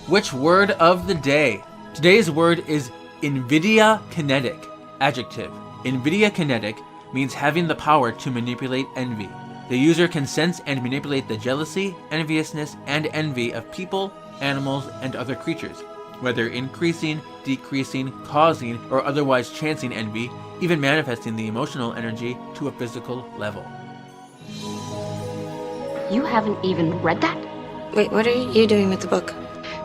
Which word of the day? Today's word is invidia kinetic. Adjective. Invidia kinetic means having the power to manipulate envy. The user can sense and manipulate the jealousy, enviousness, and envy of people, animals, and other creatures, whether increasing, decreasing, causing, or otherwise chancing envy, even manifesting the emotional energy to a physical level. You haven't even read that? Wait, what are you doing with the book?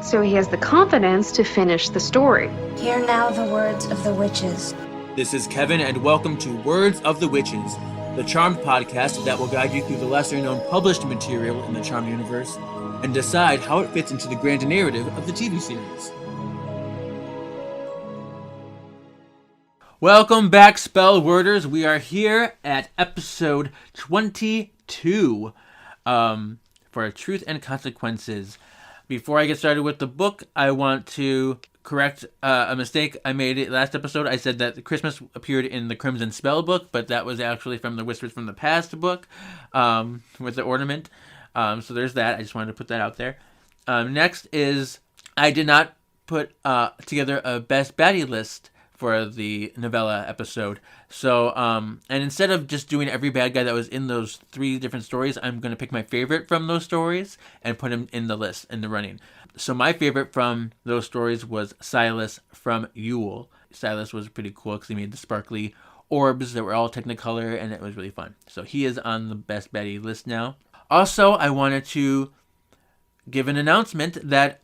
So he has the confidence to finish the story. Hear now the words of the witches. This is Kevin, and welcome to Words of the Witches, the Charmed podcast that will guide you through the lesser-known published material in the Charmed universe and decide how it fits into the grand narrative of the TV series. Welcome back, spell worders. We are here at episode 22 for Truth and Consequences. Before I get started with the book, I want to correct a mistake I made last episode. I said that Christmas appeared in the Crimson Spell book, but that was actually from the Whispers from the Past book with the ornament. So there's that. I just wanted to put that out there. Next is I did not put together a best baddie list for the novella episode. So, and instead of just doing every bad guy that was in those 3 different stories, I'm going to pick my favorite from those stories and put him in the list, in the running. So my favorite from those stories was Silas from Yule. Silas was pretty cool because he made the sparkly orbs that were all Technicolor, and it was really fun. So he is on the best baddie list now. Also, I wanted to give an announcement that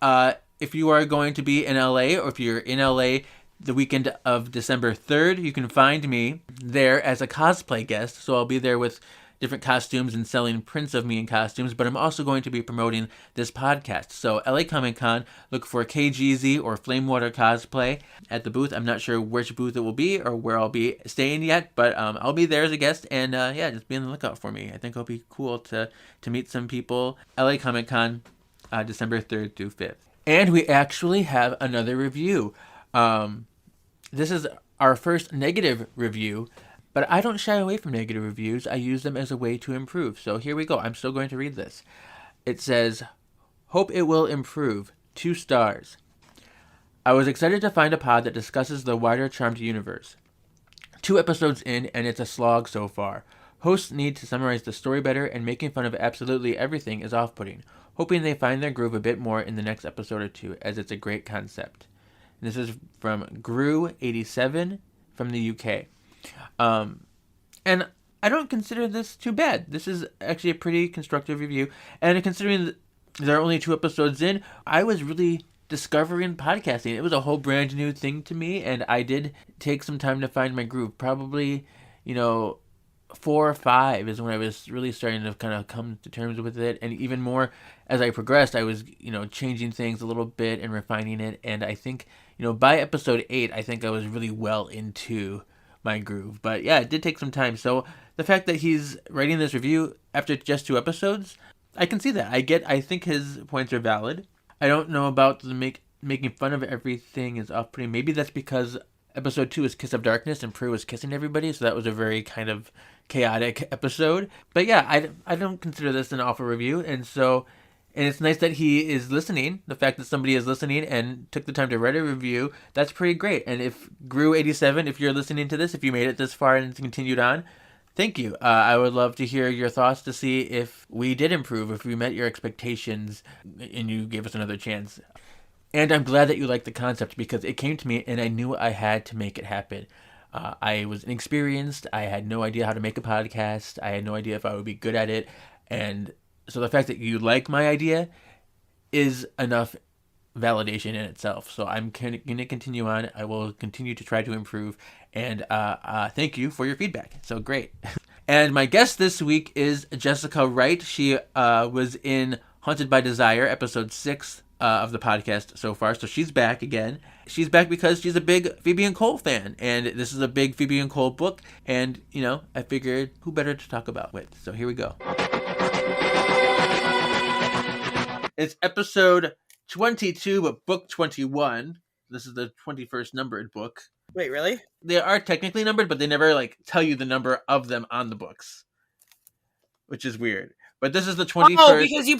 if you are going to be in LA, or if you're in LA the weekend of December 3rd, you can find me there as a cosplay guest. So I'll be there with different costumes and selling prints of me in costumes, but I'm also going to be promoting this podcast. So LA Comic Con, look for KGZ or Flamewater Cosplay at the booth. I'm not sure which booth it will be or where I'll be staying yet, but I'll be there as a guest, and just be on the lookout for me. I think it'll be cool to meet some people. LA Comic Con, December 3rd through 5th. And we actually have another review. This is our first negative review, but I don't shy away from negative reviews. I use them as a way to improve. So here we go. I'm still going to read this. It says, "Hope it will improve. 2 stars. I was excited to find a pod that discusses the wider Charmed universe. 2 episodes in, and it's a slog so far. Hosts need to summarize the story better, and making fun of absolutely everything is off-putting. Hoping they find their groove a bit more in the next episode or 2, as it's a great concept." This is from Gru87 from the UK. And I don't consider this too bad. This is actually a pretty constructive review. And considering that there are only 2 episodes in, I was really discovering podcasting. It was a whole brand new thing to me, and I did take some time to find my groove. Probably, 4 or 5 is when I was really starting to kind of come to terms with it. And even more as I progressed, I was, changing things a little bit and refining it. And I think, by episode 8, I think I was really well into my groove. But yeah, it did take some time. So the fact that he's writing this review after just 2 episodes, I can see that. I think his points are valid. I don't know about the making fun of everything is off-putting. Maybe that's because episode 2 is Kiss of Darkness and Prue was kissing everybody, so that was a very kind of chaotic episode. But yeah, I don't consider this an awful review, and it's nice that he is listening. The fact that somebody is listening and took the time to write a review, that's pretty great. And if Gru87, if you're listening to this, if you made it this far and it's continued on, thank you. I would love to hear your thoughts to see if we did improve, if we met your expectations and you gave us another chance. And I'm glad that you liked the concept, because it came to me and I knew I had to make it happen. I was inexperienced. I had no idea how to make a podcast. I had no idea if I would be good at it. And so the fact that you like my idea is enough validation in itself. So I'm going to continue on. I will continue to try to improve. And thank you for your feedback. So great. And my guest this week is Jessica Wright. She was in Haunted by Desire, episode 6 of the podcast so far. So she's back again. She's back because she's a big Phoebe and Cole fan. And this is a big Phoebe and Cole book. And, I figured who better to talk about with. So here we go. It's episode 22, but book 21. This is the 21st numbered book. Wait, really? They are technically numbered, but they never tell you the number of them on the books, which is weird. But this is the 21st. Oh, because you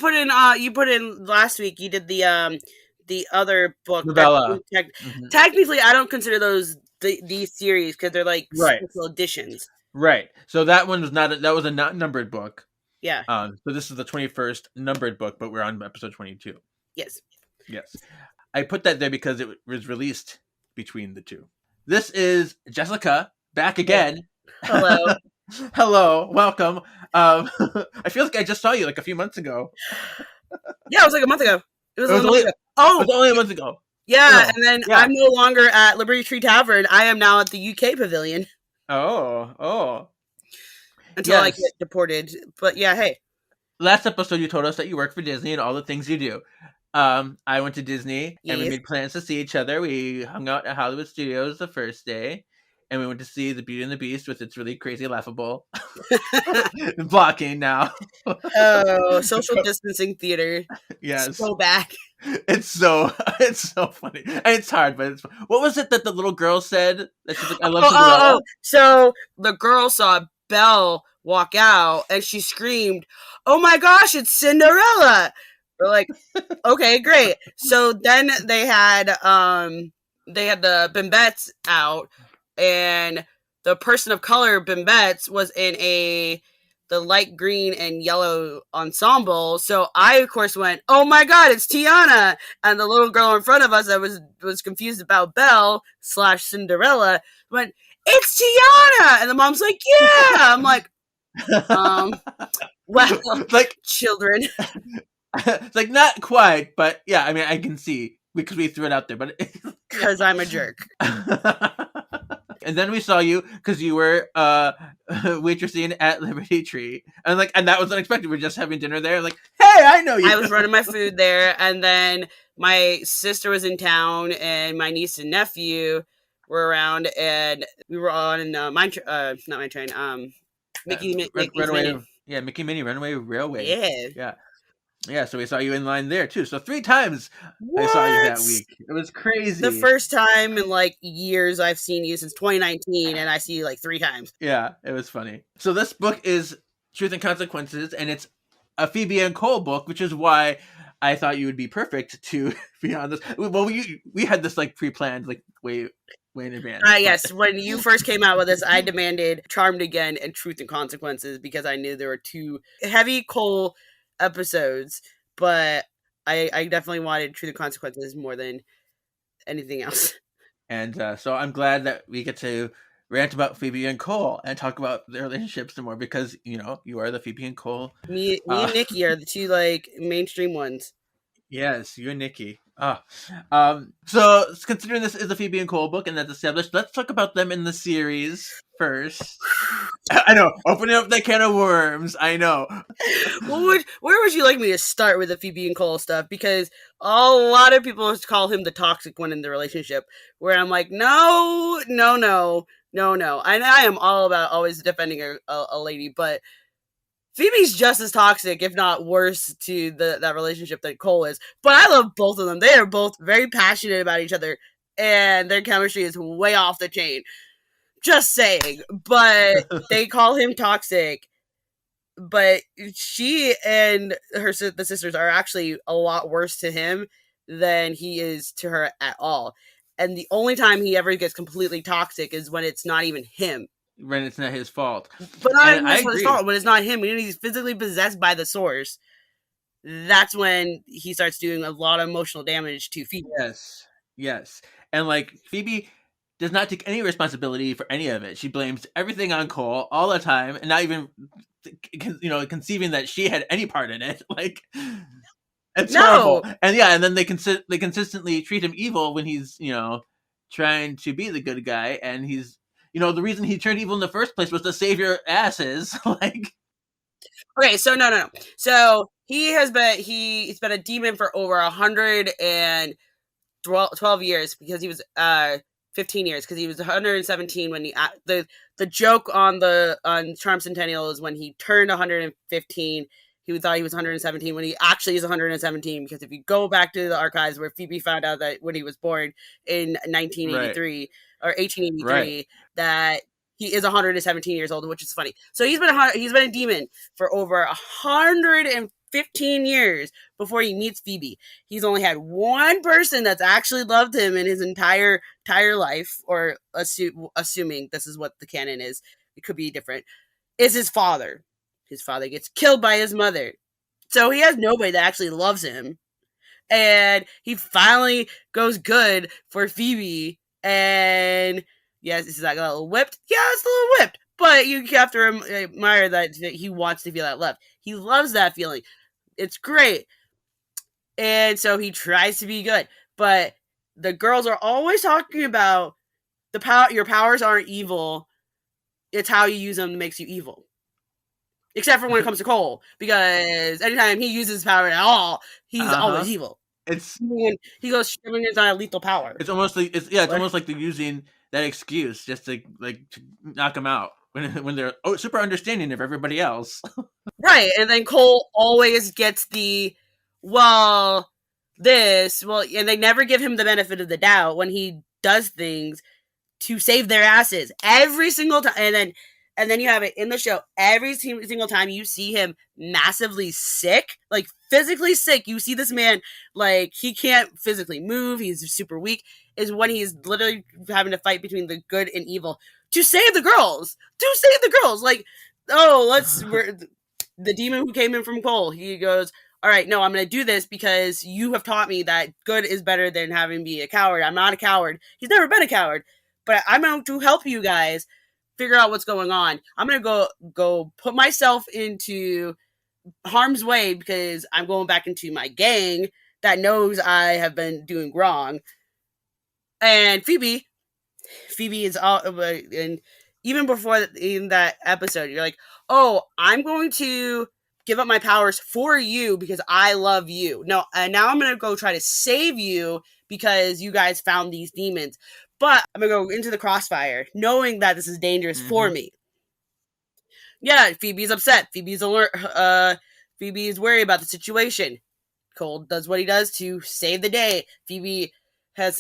put in last week. You did the the other book. Novella. Technically, I don't consider those these series because they're like Right. special editions. Right. So that one was that was a not numbered book. Yeah. So this is the 21st numbered book, but we're on episode 22. Yes. Yes. I put that there because it was released between the two. This is Jessica back again. Hello. Hello. Welcome. I feel like I just saw you like a few months ago. Yeah, it was like a month ago. It was only a month ago. Yeah, and then I'm no longer at Liberty Tree Tavern. I am now at the UK Pavilion. Oh. Until I get deported. But yeah, hey. Last episode you told us that you work for Disney and all the things you do. I went to Disney and we made plans to see each other. We hung out at Hollywood Studios the first day, and we went to see The Beauty and the Beast with its really crazy laughable blocking now. Oh, social distancing theater. Yes. So back. It's so funny. And it's hard, but what was it that the little girl said? That she's like, I love Cinderella. So the girl saw Belle walk out and she screamed, "Oh my gosh, it's Cinderella!" We're like, okay, great. So then they had the Bimbettes out, and the person of color Bimbettes was in the light green and yellow ensemble. So I of course went, "Oh my god, it's Tiana!" And the little girl in front of us that was confused about Belle / Cinderella went, "It's Tiana!" And the mom's like, "Yeah." I'm like, well, like children. It's like not quite, but yeah, I mean I can see because we threw it out there, but because I'm a jerk. And then we saw you because you were waitressing at Liberty Tree, and that was unexpected. We're just having dinner there, like, hey, I know you. I was running my food there, and then my sister was in town, and my niece and nephew were around, and we were on not Mine Train, Mickey Runaway, Mickey Minnie Runaway Railway, yeah. So we saw you in line there too. So 3 times I saw you that week. It was crazy. The first time in like years I've seen you since 2019, and I see you like 3 times. Yeah, it was funny. So this book is Truth and Consequences, and it's a Phoebe and Cole book, which is why I thought you would be perfect to be on this. Well, we had this like pre-planned, like way in advance. Yes, when you first came out with this, I demanded Charmed Again and Truth and Consequences because I knew there were 2 heavy Cole episodes, but I definitely wanted Truth and Consequences more than anything else. And so I'm glad that we get to rant about Phoebe and Cole and talk about their relationships some more because, you know, you are the Phoebe and Cole. Me and Nikki are the 2 like mainstream ones. Yes, you and Nikki. So considering this is a Phoebe and Cole book and that's established, let's talk about them in the series first. I know, opening up that can of worms. I know. Where would you like me to start with the Phoebe and Cole stuff? Because a lot of people call him the toxic one in the relationship, where I'm like, no. And I am all about always defending a lady, but Phoebe's just as toxic, if not worse, to that relationship than Cole is. But I love both of them. They are both very passionate about each other, and their chemistry is way off the chain. Just saying. But they call him toxic. But she and the sisters are actually a lot worse to him than he is to her at all. And the only time he ever gets completely toxic is when it's not even him. When it's not his fault. But not even his fault, when it's not him, when he's physically possessed by the source, that's when he starts doing a lot of emotional damage to Phoebe. Yes. And like Phoebe does not take any responsibility for any of it. She blames everything on Cole all the time, and not even, you know, conceiving that she had any part in it. Like, it's horrible. And then they consistently treat him evil when he's, you know, trying to be the good guy, and he's, you know, the reason he turned evil in the first place was to save your asses. Like, okay, so no. So he's been a demon for over 112 years because he was 15 years because he was 117 when he the joke on Charm Centennial is when he turned 115. He thought he was 117 when he actually is 117 because if you go back to the archives where Phoebe found out that when he was born in 1983 or 1883 that he is 117 years old, which is funny. So he's been a demon for over 100 and 15 years before he meets Phoebe. He's only had one person that's actually loved him in his entire life, or assuming this is what the canon is, it could be different, is his father. His father gets killed by his mother. So he has nobody that actually loves him. And he finally goes good for Phoebe. And yes, is that a little whipped? Yeah, it's a little whipped. But you have to admire that he wants to feel that love. He loves that feeling. It's great. And so he tries to be good. But the girls are always talking about your powers aren't evil. It's how you use them that makes you evil. Except for when it comes to Cole, because anytime he uses power at all, he's always evil. It's when he goes shivering into a lethal power. It's almost like almost like they're using that excuse just to knock him out when they're super understanding of everybody else. Right, and then Cole always gets and they never give him the benefit of the doubt when he does things to save their asses every single time. And then you have it in the show. Every single time you see him massively sick, like physically sick, you see this man, like, he can't physically move, he's super weak, is when he's literally having to fight between the good and evil to save the girls. Like, the demon who came in from Cole, he goes, all right, no, I'm going to do this because you have taught me that good is better than having me a coward. I'm not a coward. He's never been a coward, but I'm going to help you guys figure out what's going on. I'm gonna go put myself into harm's way because I'm going back into my gang that knows I have been doing wrong. And Phoebe is all, and even before in that episode, you're like, oh, I'm going to give up my powers for you because I love you. No, and now I'm gonna go try to save you because you guys found these demons. But I'm going to go into the crossfire, knowing that this is dangerous for me. Yeah, Phoebe's upset. Phoebe's worried about the situation. Cole does what he does to save the day. Phoebe has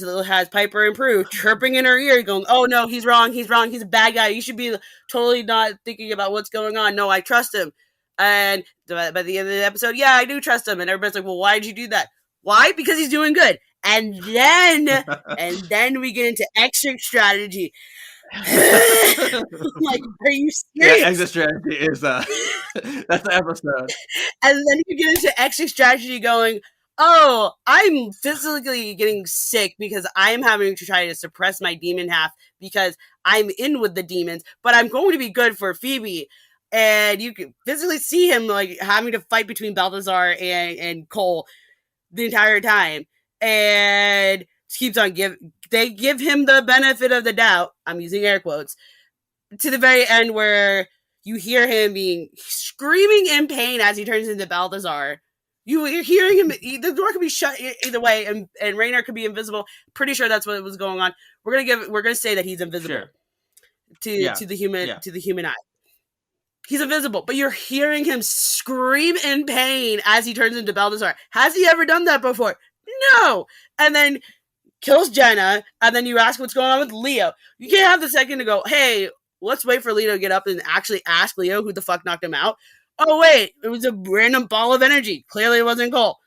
Piper and Prue chirping in her ear, going, oh no, he's wrong, he's a bad guy. You should be totally not thinking about what's going on. No, I trust him. And by the end of the episode, yeah, I do trust him. And everybody's like, well, why did you do that? Why? Because he's doing good. And then we get into exit strategy. Like, are you serious? Yeah, exit strategy is that's the episode. And then you get into exit strategy going, oh, I'm physically getting sick because I'm having to try to suppress my demon half because I'm in with the demons, but I'm going to be good for Phoebe. And you can physically see him like having to fight between Balthazar and Cole the entire time. And keeps on they give him the benefit of the doubt, I'm using air quotes, to the very end where you hear him screaming in pain as he turns into Balthazar. You're hearing him, the door could be shut either way, and Raynor could be invisible. Pretty sure that's what was going on. We're gonna say that he's invisible to the human eye. He's invisible, but you're hearing him scream in pain as he turns into Balthazar. Has he ever done that before? No. And then kills Jenna, and then you ask what's going on with Leo. You can't have the second to go, hey, let's wait for Leo to get up and actually ask Leo who the fuck knocked him out. Oh, wait, it was a random ball of energy. Clearly it wasn't Cole.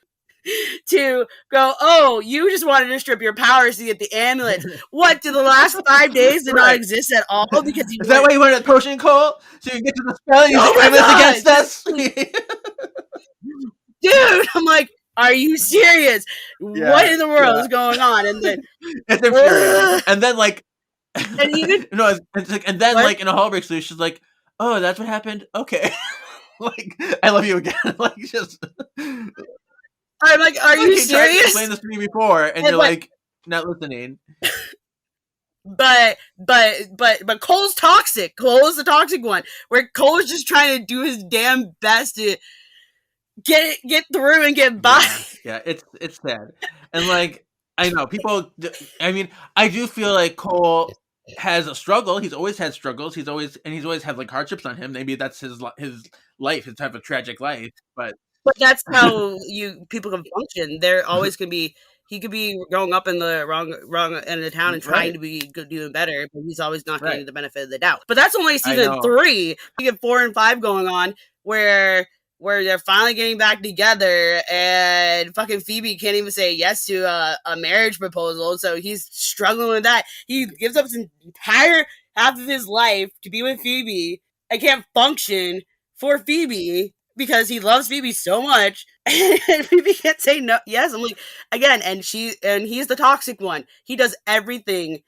To go, oh, you just wanted to strip your powers to get the amulet. What, did the last 5 days did not exist at all? Because is that why you wanted a potion, Cole? So you can get to the spell and use the amulets against us? Dude, I'm like, are you serious? Yeah, what in the world is going on? And then it's infuriating. And then like and even it's like, and then what? Like in a hall break she's like, oh, that's what happened? Okay. Like, I love you again. Like, just I'm like, are you serious? You explained this to me before, and you're like not listening. But Cole's toxic. Cole is the toxic one, where Cole is just trying to do his damn best to get through and get by. Yeah, it's sad. And like, I know people, I mean, I do feel like Cole has a struggle. He's always had struggles. He's always had like hardships on him. Maybe that's his life, his type of tragic life, but that's how people can function. There always can be, he could be growing up in the wrong end of the town and trying to be doing better, but he's always not getting the benefit of the doubt. But that's only season 3. We get 4 and 5 going on, where where they're finally getting back together, and fucking Phoebe can't even say yes to a marriage proposal, so he's struggling with that. He gives up his entire half of his life to be with Phoebe. I can't function for Phoebe because he loves Phoebe so much, and Phoebe can't say no. Yes, I'm like, again, and he's the toxic one. He does everything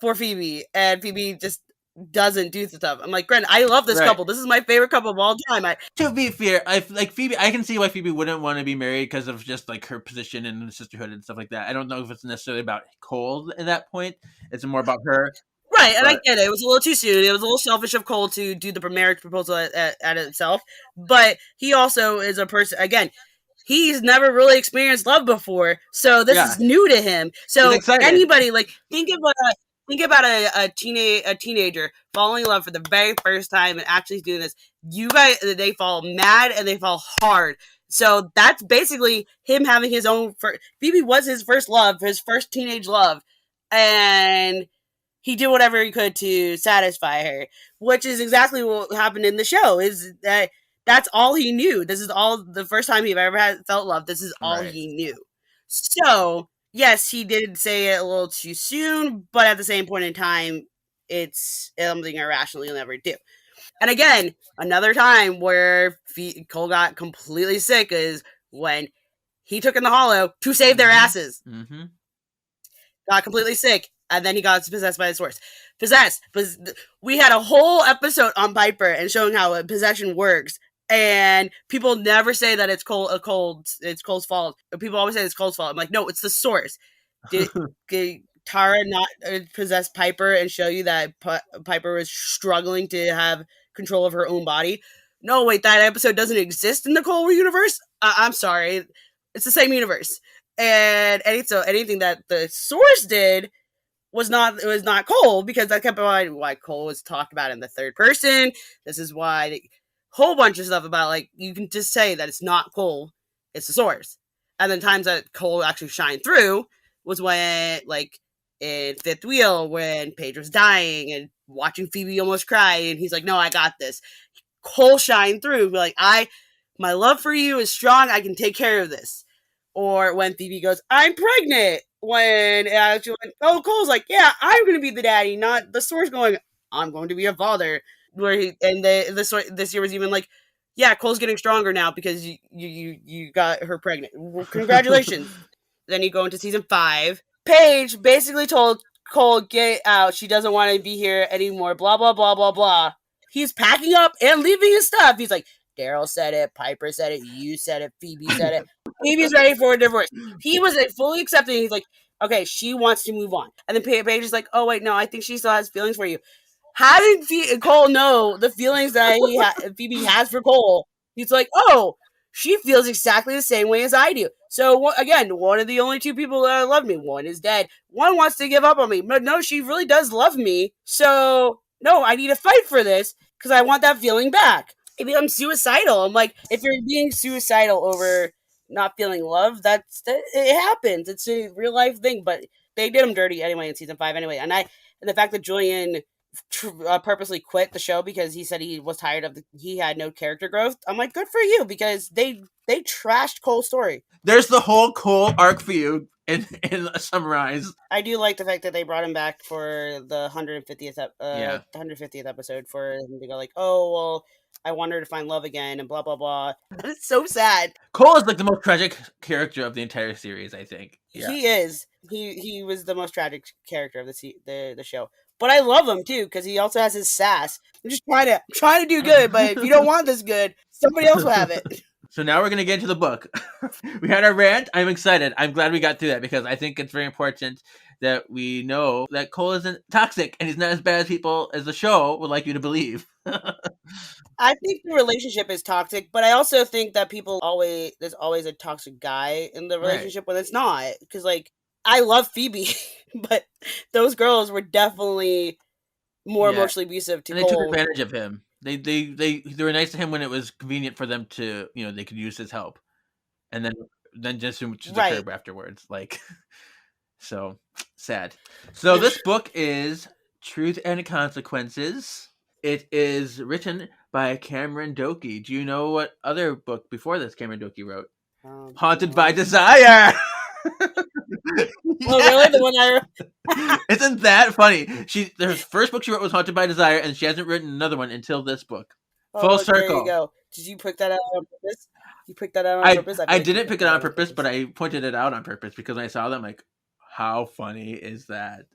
for Phoebe, and Phoebe just doesn't do stuff. I'm like, Gren, I love this couple. This is my favorite couple of all time. To be fair, I like Phoebe. I can see why Phoebe wouldn't want to be married because of just like her position in the sisterhood and stuff like that. I don't know if it's necessarily about Cole at that point. It's more about her. Right, and I get it. It was a little too soon. It was a little selfish of Cole to do the marriage proposal at itself. But he also is a person, again, he's never really experienced love before, so this is new to him. So anybody, like, think about a teenager falling in love for the very first time and actually doing this. You guys, they fall mad and they fall hard. So that's basically him having his own. Phoebe was his first love, his first teenage love, and he did whatever he could to satisfy her, which is exactly what happened in the show. Is that that's all he knew. This is all the first time he ever felt love. This is all he knew. So yes, he did say it a little too soon, but at the same point in time, it's something irrational you'll never do. And again, another time where Cole got completely sick is when he took in the Hollow to save their asses. Mm-hmm. Got completely sick, and then he got possessed by the source. Possessed. We had a whole episode on Piper and showing how possession works. And people never say that it's Cole's fault. People always say it's Cole's fault. I'm like, no, it's the source. Did Tara not possess Piper and show you that Piper was struggling to have control of her own body? No, wait, that episode doesn't exist in the Cole universe? I'm sorry. It's the same universe. And so anything that the source did was not Cole, because that kept on why Cole was talked about in the third person. This is why whole bunch of stuff about, like, you can just say that it's not Cole, it's the source. And then times that Cole actually shined through was when, like, in Fifth Wheel, when Paige was dying and watching Phoebe almost cry, and he's like, no, I got this. Cole shined through, like, my love for you is strong, I can take care of this. Or when Phoebe goes, I'm pregnant, when she went, oh, Cole's like, yeah, I'm going to be the daddy, not the source going, I'm going to be a father. Where this year was even like, yeah, Cole's getting stronger now because you got her pregnant. Well, congratulations. Then you go into season 5. Paige basically told Cole, get out. She doesn't want to be here anymore. Blah, blah, blah, blah, blah. He's packing up and leaving his stuff. He's like, Daryl said it. Piper said it. You said it. Phoebe said it. Phoebe's ready for a divorce. He was fully accepting. He's like, okay, she wants to move on. And then Paige is like, oh, wait, no, I think she still has feelings for you. How did Cole know the feelings that Phoebe has for Cole? He's like, oh, she feels exactly the same way as I do. So, again, one of the only two people that love me. One is dead. One wants to give up on me. But no, she really does love me. So, no, I need to fight for this because I want that feeling back. It becomes suicidal. I'm like, if you're being suicidal over not feeling love, it happens. It's a real life thing. But they did him dirty anyway in season 5 anyway. And the fact that Julian purposely quit the show because he said he was tired of he had no character growth. I'm like, good for you, because they trashed Cole's story. There's the whole Cole arc for you in summarize. I do like the fact that they brought him back for the 150th episode for him to go like, oh well, I want her to find love again and blah blah blah. It's so sad. Cole is like the most tragic character of the entire series, I think. Yeah. He is. He was the most tragic character of the show. But I love him too, because he also has his sass. I'm just trying to do good, but if you don't want this good, somebody else will have it. So now we're going to get into the book. We had our rant. I'm excited. I'm glad we got through that, because I think it's very important that we know that Cole isn't toxic and he's not as bad as people as the show would like you to believe. I think the relationship is toxic, but I also think that there's always a toxic guy in the relationship when it's not. Because, like, I love Phoebe, but those girls were definitely more emotionally abusive to Cole. And they took advantage of him. They were nice to him when it was convenient for them to, they could use his help, and then just occurred afterwards. Like, so sad. So this book is Truth and Consequences. It is written by Cameron Doki. Do you know what other book before this Cameron Doki wrote? Haunted No. by Desire. Oh, really? The one I Isn't that funny? The first book she wrote was Haunted by Desire, and she hasn't written another one until this book. Full look, there you circle. go. Did you pick that out on purpose? You picked that out on purpose? I didn't pick it out on purpose, but I pointed it out on purpose because when I saw them, like, how funny is that?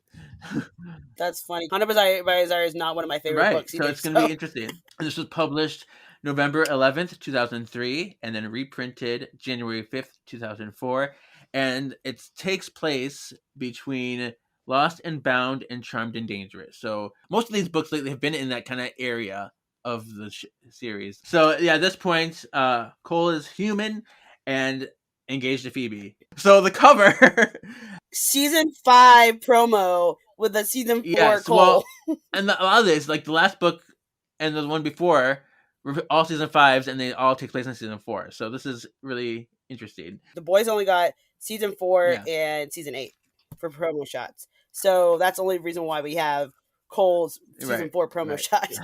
That's funny. Haunted by Desire is not one of my favorite Right, books either. so it's going to be interesting. And this was published November 11th, 2003, and then reprinted January 5th, 2004. And it takes place between Lost and Bound and Charmed and Dangerous. So most of these books lately have been in that kind of area of the series. So yeah, at this point, Cole is human and engaged to Phoebe. So the cover... Season 5 promo with the Season 4 Cole. Well, and a lot of this, like the last book and the one before, were all Season 5s, and they all take place in Season 4. So this is really interesting. The boys only got Season 4 and Season 8 for promo shots. So that's the only reason why we have Cole's Season 4 promo shots.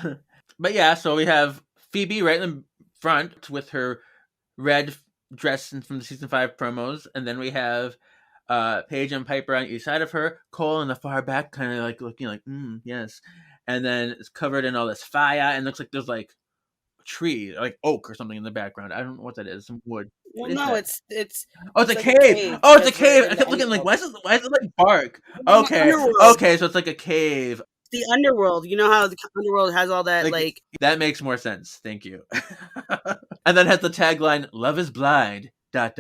But yeah, so we have Phoebe right in the front with her red dress from the Season 5 promos, and then we have Paige and Piper on each side of her, Cole in the far back, kind of like looking like, yes. And then it's covered in all this fire, and looks like there's like a tree, like oak or something in the background. I don't know what that is, some wood. Well, no, it's oh, it's a cave. Oh, it's a cave. I kept looking like, why is it like bark? Okay, so it's like a cave. The Underworld. You know how the Underworld has all that, like... That makes more sense. Thank you. And then has the tagline, "Love is blind, ... but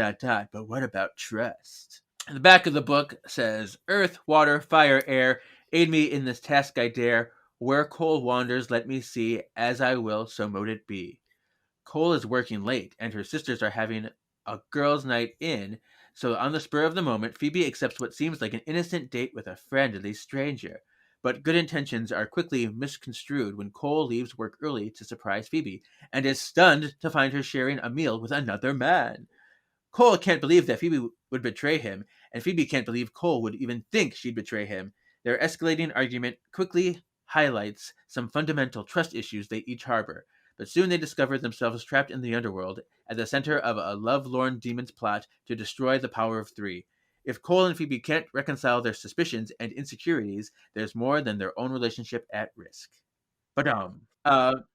what about trust?" And the back of the book says, "Earth, water, fire, air, aid me in this task I dare. Where Cole wanders, let me see. As I will, so mote it be." Cole is working late, and her sisters are having a girls' night in, so on the spur of the moment, Phoebe accepts what seems like an innocent date with a friendly stranger. But good intentions are quickly misconstrued when Cole leaves work early to surprise Phoebe, and is stunned to find her sharing a meal with another man. Cole can't believe that Phoebe would betray him, and Phoebe can't believe Cole would even think she'd betray him. Their escalating argument quickly highlights some fundamental trust issues they each harbor, but soon they discover themselves trapped in the underworld at the center of a love-lorn demon's plot to destroy the power of three. If Cole and Phoebe can't reconcile their suspicions and insecurities, there's more than their own relationship at risk. But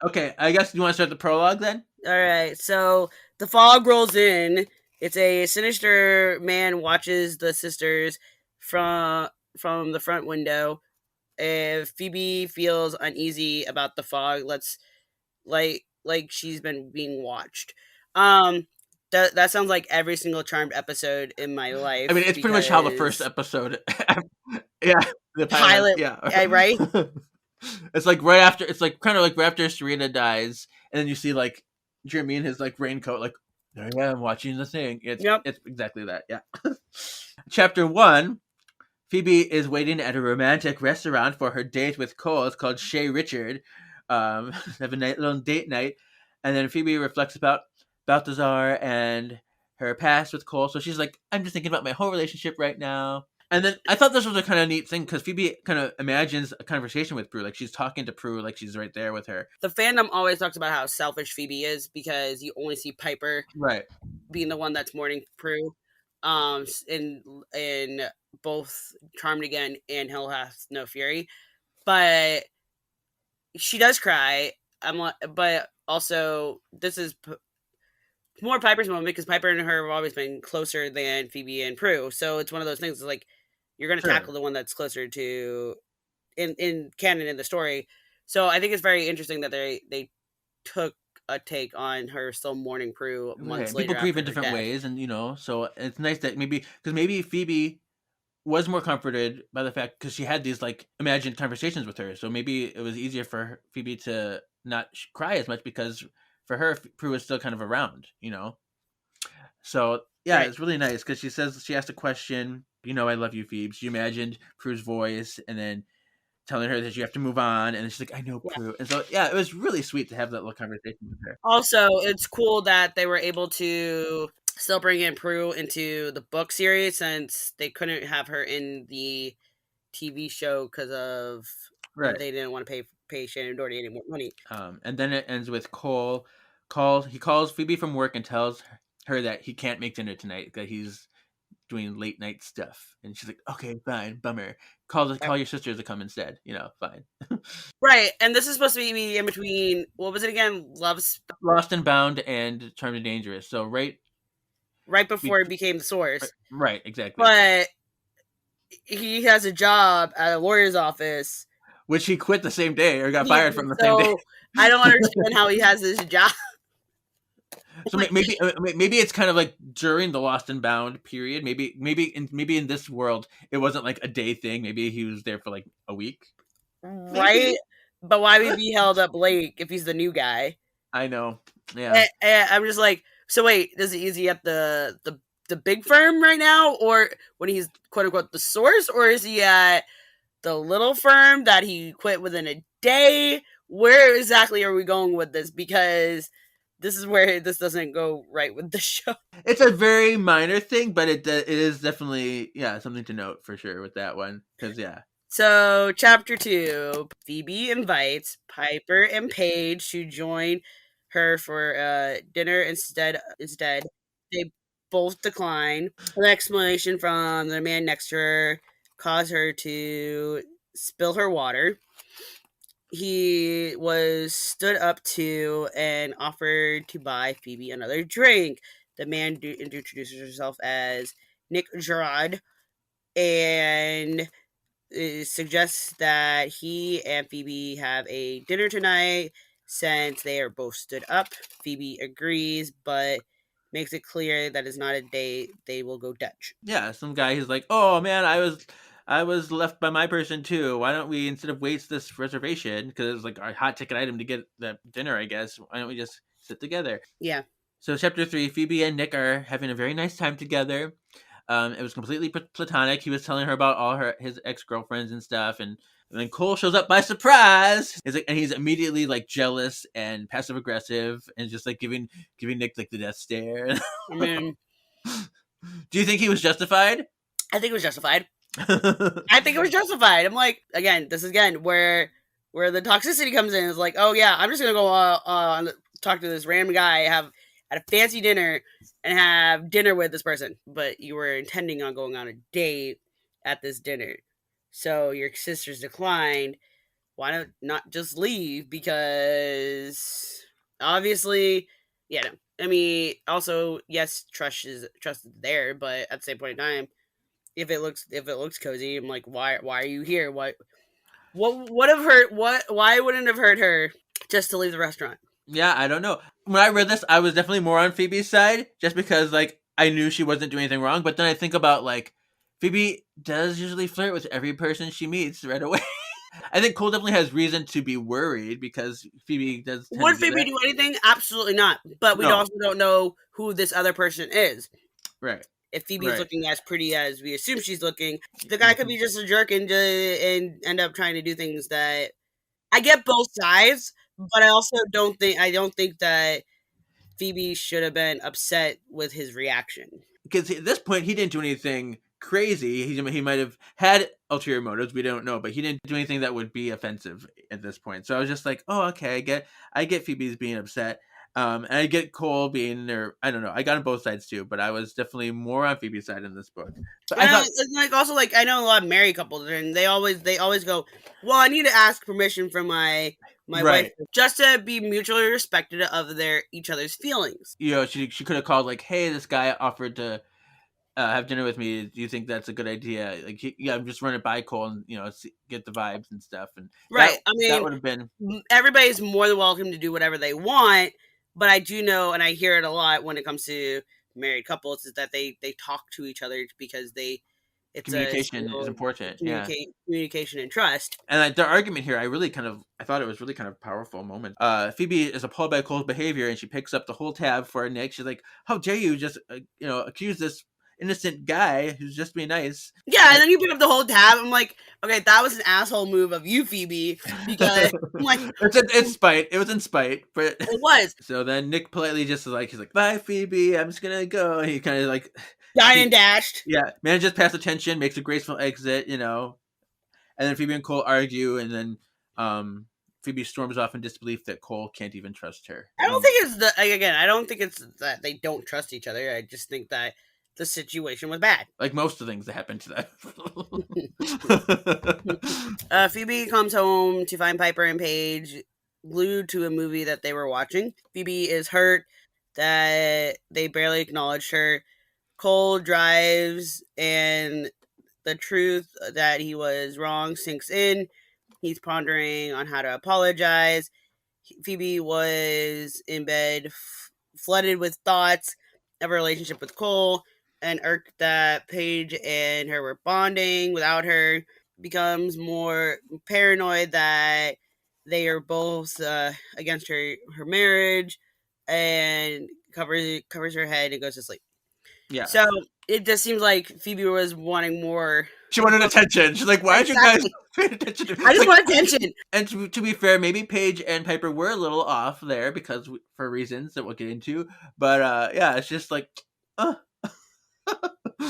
okay, I guess you want to start the prologue then? All right, so the fog rolls in. It's a sinister man watches the sisters from the front window. If Phoebe feels uneasy about the fog, like she's been being watched. That sounds like every single Charmed episode in my life. I mean, it's pretty much how the first episode. Yeah, the pilot. Yeah, right. It's like right after. It's like kind of like right after Serena dies, and then you see like Jimmy in his like raincoat, like, there I am watching the thing. It's exactly that. Yeah. Chapter 1. Phoebe is waiting at a romantic restaurant for her date with Cole. It's called Chez Richard. Have a little date night, and then Phoebe reflects about Balthazar and her past with Cole. So she's like, I'm just thinking about my whole relationship right now. And then I thought this was a kind of neat thing because Phoebe kind of imagines a conversation with Prue. Like she's talking to Prue, like she's right there with her. The fandom always talks about how selfish Phoebe is because you only see Piper being the one that's mourning Prue. In both Charmed Again and Hell Hath No Fury. But she does cry. But also this is more Piper's moment because Piper and her have always been closer than Phoebe and Prue. So it's one of those things like you're going to tackle the one that's closer to in canon in the story. So I think it's very interesting that they took a take on her still mourning Prue months later. People grieve in different ways, and so it's nice that maybe Phoebe was more comforted by the fact because she had these like imagined conversations with her, so maybe it was easier for Phoebe to not cry as much because for her Prue was still kind of around, So yeah, It's really nice because she asked a question. I love you, Phoebe. She imagined Prue's voice, and then telling her that you have to move on, and she's like, I know Prue. And so, it was really sweet to have that little conversation with her. Also, it's cool that they were able to still bring in Prue into the book series since they couldn't have her in the TV show because of they didn't want to pay pay Shannon Doherty any more money. And then it ends with Cole. He calls Phoebe from work and tells her that he can't make dinner tonight, that he's doing late night stuff. And she's like, okay, fine, bummer. Call your sisters to come instead. Fine. Right, and this is supposed to be in between, what was it again? Lost and Bound and Charmed and Dangerous. So right before it became The Source. Right, exactly. But he has a job at a lawyer's office, which he quit the same day or got fired from the same day. I don't understand how he has this job. So maybe it's kind of like during the Lost and Bound period. Maybe in this world it wasn't like a day thing. Maybe he was there for like a week. Right? But why would he be held up late if he's the new guy? I know. Yeah. And I'm just like, so wait, is he at the big firm right now, or when he's quote unquote the source, or is he at the little firm that he quit within a day? Where exactly are we going with this? Because this is where this doesn't go right with the show. It's a very minor thing, but it is definitely something to note for sure with that one. Because So chapter 2, Phoebe invites Piper and Paige to join her for dinner instead. They both decline. An explanation from the man next to her caused her to spill her water. He was stood up to and offered to buy Phoebe another drink. The man introduces herself as Nick Gerard and suggests that he and Phoebe have a dinner tonight since they are both stood up. Phoebe agrees, but makes it clear that it's not a date. They will go Dutch. Yeah, some guy who's like, oh man, I was left by my person too. Why don't we, instead of waste this reservation, because it's like our hot ticket item to get the dinner, I guess, why don't we just sit together? Yeah. So chapter 3, Phoebe and Nick are having a very nice time together. It was completely platonic. He was telling her about all his ex-girlfriends and stuff, and then Cole shows up by surprise. He's immediately like jealous and passive aggressive, and just like giving Nick like the death stare. I mean, do you think he was justified? I think it was justified. I think it was justified. I'm like, again, this is where the toxicity comes in. It's like, oh yeah, I'm just gonna go talk to this random guy, have at a fancy dinner, and have dinner with this person. But you were intending on going on a date at this dinner, so your sisters declined. Why not just leave? Because obviously, no. I mean, also, yes, trust is there, but at the same point in time, if it looks cozy, I'm like, why are you here? What would have hurt? Why wouldn't have hurt her just to leave the restaurant? Yeah, I don't know. When I read this, I was definitely more on Phoebe's side, just because like I knew she wasn't doing anything wrong. But then I think about like Phoebe does usually flirt with every person she meets right away. I think Cole definitely has reason to be worried because Phoebe does. Would Phoebe do anything? Absolutely not. But we also don't know who this other person is. Right. If Phoebe's looking as pretty as we assume she's looking, the guy could be just a jerk and end up trying to do things that I get both sides, but I also don't think that Phoebe should have been upset with his reaction. Because at this point, he didn't do anything crazy. He might have had ulterior motives. We don't know, but he didn't do anything that would be offensive at this point. So I was just like, oh, okay, I get Phoebe's being upset. And I get Cole being there. I don't know. I got on both sides too, but I was definitely more on Phoebe's side in this book. But I know a lot of married couples, and they always go, well, I need to ask permission from my wife just to be mutually respected of each other's feelings. She could have called like, hey, this guy offered to have dinner with me. Do you think that's a good idea? Like, I'm just run it by Cole and get the vibes and stuff. And that would have been. Everybody's more than welcome to do whatever they want. But I do know, and I hear it a lot when it comes to married couples, is that they talk to each other because communication is important. Communication and trust. And the argument here, I thought it was really kind of powerful moment. Phoebe is appalled by Cole's behavior, and she picks up the whole tab for Nick. She's like, "How dare you just accuse this innocent guy who's just being nice?" Yeah, and then you pick up the whole tab. I'm like, okay, that was an asshole move of you, Phoebe, because I'm like, it's spite. It was in spite, but it was. So then Nick politely just he's like, "Bye, Phoebe. I'm just gonna go." And he kind of like dined and dashed. Yeah, manages past attention, makes a graceful exit, and then Phoebe and Cole argue, and then Phoebe storms off in disbelief that Cole can't even trust her. I don't think it's I don't think it's that they don't trust each other. I just think that the situation was bad. Like most of the things that happen to them. Phoebe comes home to find Piper and Paige glued to a movie that they were watching. Phoebe is hurt that they barely acknowledged her. Cole drives, and the truth that he was wrong sinks in. He's pondering on how to apologize. Phoebe was in bed, flooded with thoughts of a relationship with Cole, and irked that Paige and her were bonding without her. Becomes more paranoid that they are both against her marriage, and covers her head and goes to sleep. Yeah. So it just seems like Phoebe was wanting more. She wanted attention. She's like, why did you guys pay attention to me? I just want attention. And to be fair, maybe Paige and Piper were a little off there because for reasons that we'll get into. But yeah, it's just like, I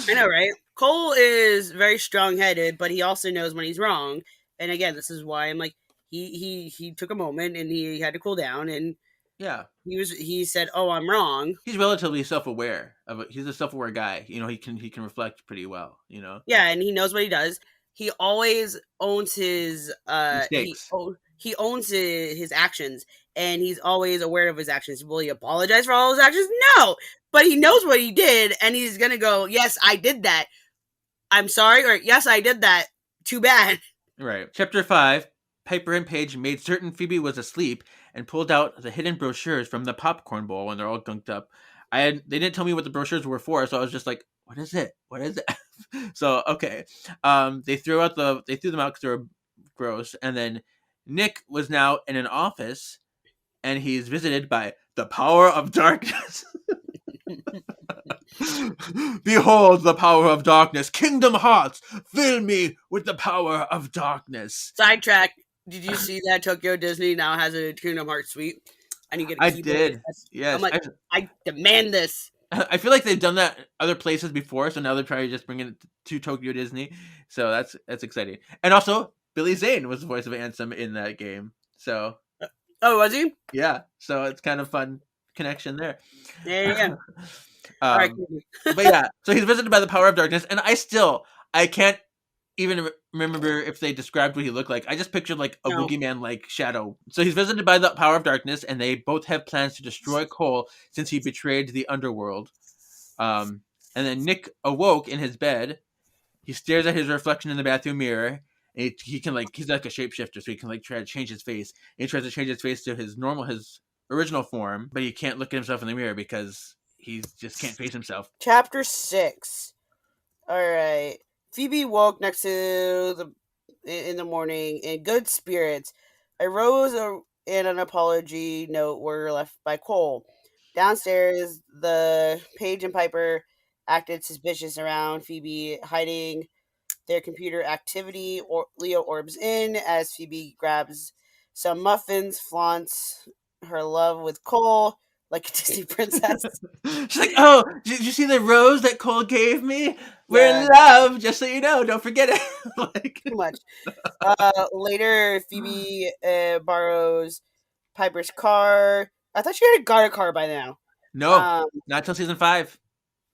know, right? Cole is very strong-headed, but he also knows when he's wrong. And again, this is why I'm like, he took a moment and he had to cool down, and yeah, he said, "Oh, I'm wrong." He's relatively self-aware of it. He's a self-aware guy. You know, he can reflect pretty well. You know. Yeah, and he knows what he does. He always owns his mistakes. He owns his actions, and he's always aware of his actions. Will he apologize for all his actions? No, but he knows what he did, and he's gonna go, "Yes, I did that. I'm sorry," or "Yes, I did that. Too bad." Right. Chapter 5. Piper and Paige made certain Phoebe was asleep and pulled out the hidden brochures from the popcorn bowl when they're all gunked up. They didn't tell me what the brochures were for, so I was just like, "What is it? What is it?" So okay, they threw them out because they were gross, and then Nick was now in an office, and he's visited by the power of darkness. Behold the power of darkness, Kingdom Hearts, fill me with the power of darkness. Sidetrack. Did you see that Tokyo Disney now has a Kingdom Hearts suite? And you get a keyboard. I did. Yes. I'm like, I demand this. I feel like they've done that other places before, so now they're trying to just bring it to Tokyo Disney. So that's exciting. And also, Billy Zane was the voice of Ansem in that game. So. Oh, was he? Yeah. So it's kind of fun connection there. Yeah. Right, but yeah, so he's visited by the power of darkness, and I can't even remember if they described what he looked like. I just pictured like a boogeyman like shadow. So he's visited by the power of darkness, and they both have plans to destroy Cole since he betrayed the Underworld. And then Nick awoke in his bed. He stares at his reflection in the bathroom mirror. And he's like a shapeshifter, so he can like try to change his face. And he tries to change his face to his original form, but he can't look at himself in the mirror because he just can't face himself. Chapter 6. All right. Phoebe woke in the morning in good spirits. A rose and an apology note were left by Cole. Downstairs, the Paige and Piper acted suspicious around Phoebe hiding their computer activity. Leo orbs in as Phoebe grabs some muffins, flaunts her love with Cole like a Disney princess. She's like, "Oh, did you see the rose that Cole gave me? We're in love, just so you know. Don't forget it." Like, too much. Later, Phoebe borrows Piper's car. I thought she had got a car by now. No, not till season 5.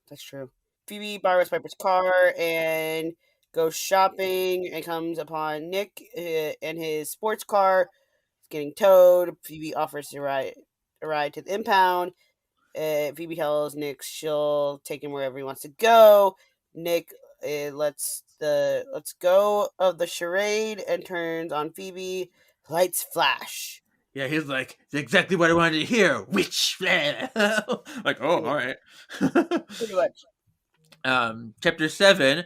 That's true. Phoebe borrows Piper's car and goes shopping and comes upon Nick and his sports car getting towed. Phoebe offers to ride to the impound. Phoebe tells Nick she'll take him wherever he wants to go. Nick lets go of the charade and turns on Phoebe. Lights flash. Yeah, he's like, "It's exactly what I wanted to hear. Witch." Like, oh, all right. Pretty much. Chapter 7.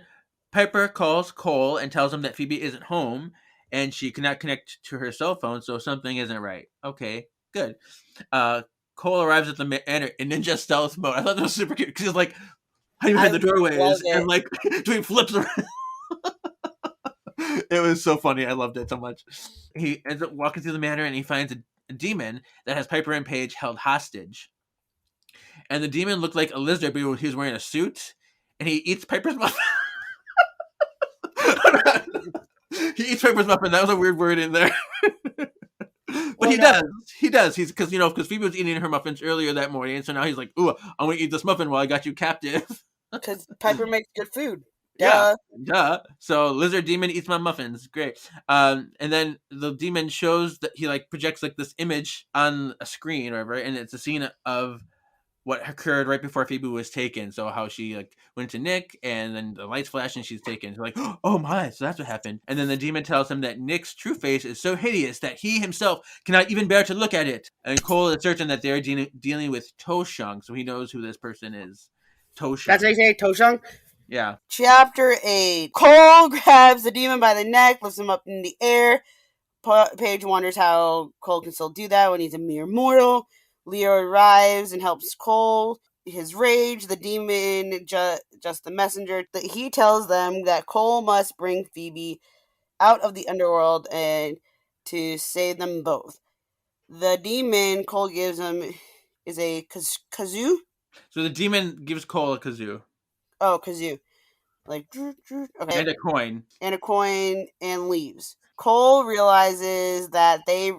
Piper calls Cole and tells him that Phoebe isn't home and she cannot connect to her cell phone, so something isn't right. Okay, good. Cole arrives at the manor in ninja stealth mode. I thought that was super cute because he's like hiding behind the doorways and like doing flips around. It was so funny. I loved it so much. He ends up walking through the manor and he finds a demon that has Piper and Paige held hostage. And the demon looked like a lizard, but he was wearing a suit. And he eats Piper's muffin. He eats Piper's muffin. That was a weird word in there. But he does. He does. He's because Phoebe was eating her muffins earlier that morning, and so now he's like, "Ooh, I'm gonna eat this muffin while I got you captive." Because Piper makes good food. Yeah, duh. So lizard demon eats my muffins. Great. And then the demon shows that he projects this image on a screen or whatever, and it's a scene of what occurred right before Phoebe was taken. So how she went to Nick, and then the lights flash and she's taken. So oh my, so that's what happened. And then the demon tells him that Nick's true face is so hideous that he himself cannot even bear to look at it. And Cole is certain that they're dealing with Toshung, so he knows who this person is. Toshung. That's what they say, Toshung? Yeah. Chapter 8. Cole grabs the demon by the neck, lifts him up in the air. Paige wonders how Cole can still do that when he's a mere mortal. Leo arrives and helps Cole. His rage, the demon, just the messenger. He tells them that Cole must bring Phoebe out of the underworld and to save them both. The demon Cole gives him is a kazoo. So the demon gives Cole a kazoo. Oh, kazoo. Okay. And a coin. And a coin and leaves. Cole realizes that Phoebe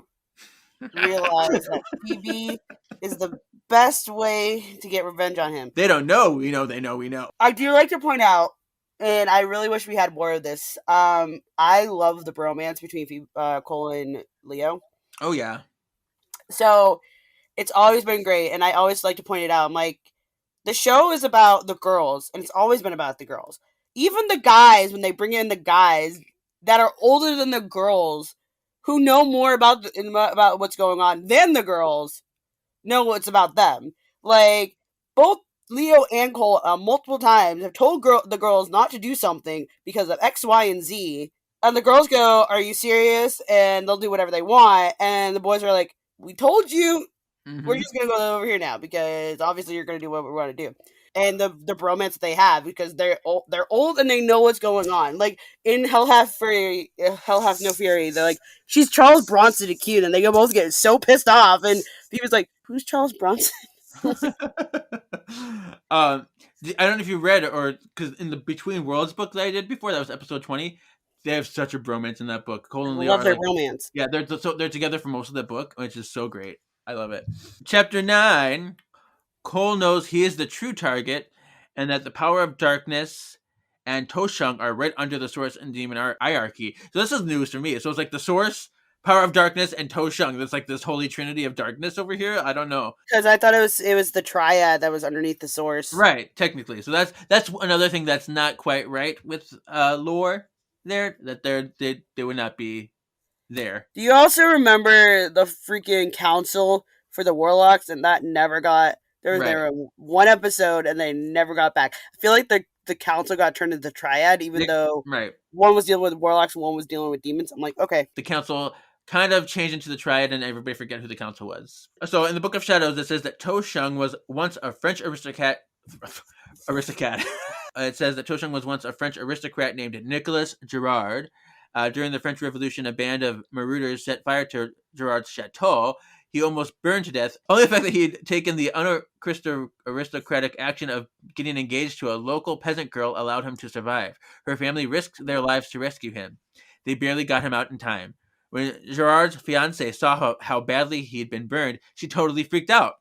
is the best way to get revenge on him. They don't know. We know. They know. We know. I do like to point out, and I really wish we had more of this. I love the bromance between Phoebe, Cole and Leo. Oh yeah. So it's always been great, and I always like to point it out. I'm like, the show is about the girls, and it's always been about the girls. Even the guys, when they bring in the guys that are older than the girls, who know more about what's going on than the girls, know what's about them. Like, both Leo and Cole multiple times have told the girls not to do something because of X, Y, and Z. And the girls go, "Are you serious?" And they'll do whatever they want. And the boys are like, "We told you. Mm-hmm. We're just going to go over here now because obviously you're going to do what we want to do." And the bromance that they have, because they're old and they know what's going on. Like in Hell Hath No Fury, they're like, "She's Charles Bronson to cute," and they both get so pissed off. And Phoebe's like, "Who's Charles Bronson?" I don't know if you read or because in the Between Worlds book that I did before, that was episode 20. They have such a bromance in that book. Cole and Leo love their romance. Yeah, they're together for most of the book, which is so great. I love it. Chapter 9. Cole knows he is the true target, and that the power of darkness and Toshung are right under the source and demon hierarchy. So this is news for me. So it's like the source, power of darkness, and Toshung. There's like this holy trinity of darkness over here. I don't know, because I thought it was the triad that was underneath the source. Right, technically. So that's another thing that's not quite right with lore. There, that they would not be there. Do you also remember the freaking council for the warlocks, and that never got? There was one episode, and they never got back. I feel like the council got turned into the triad, even though one was dealing with warlocks and one was dealing with demons. I'm like, okay. The council kind of changed into the triad, and everybody forget who the council was. So in the Book of Shadows, it says that Toshung was once a French aristocrat. It says that Toshung was once a French aristocrat named Nicolas Girard. During the French Revolution, a band of marauders set fire to Girard's chateau. He almost burned to death. Only the fact that he'd taken the aristocratic action of getting engaged to a local peasant girl allowed him to survive. Her family risked their lives to rescue him. They barely got him out in time. When Girard's fiancée saw how badly he'd been burned, she totally freaked out.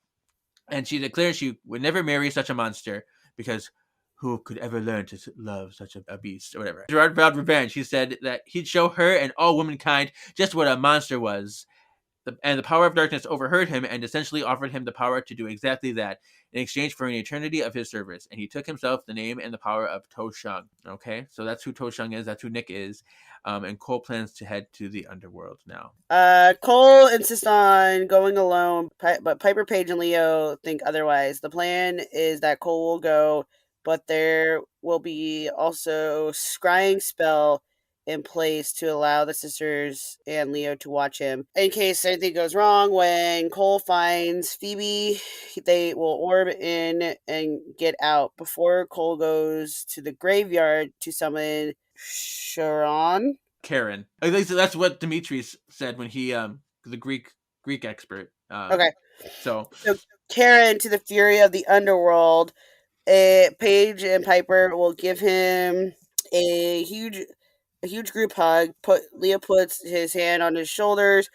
And she declared she would never marry such a monster, because who could ever learn to love such a beast, or whatever. Girard vowed revenge. He said that he'd show her and all womankind just what a monster was. And the power of darkness overheard him and essentially offered him the power to do exactly that in exchange for an eternity of his service. And he took himself the name and the power of Toshung. Okay, so that's who Toshung is. That's who Nick is. And Cole plans to head to the underworld now. Cole insists on going alone, but Piper, Paige, and Leo think otherwise. The plan is that Cole will go, but there will be also scrying spell in place to allow the sisters and Leo to watch him. In case anything goes wrong, when Cole finds Phoebe, they will orb in and get out. Before Cole goes to the graveyard to summon Sharon. Karen. I think that's what Demetrius said when he, the Greek expert. Okay. So Karen to the fury of the underworld. Paige and Piper will give him a huge group hug. Leo puts his hand on his shoulders.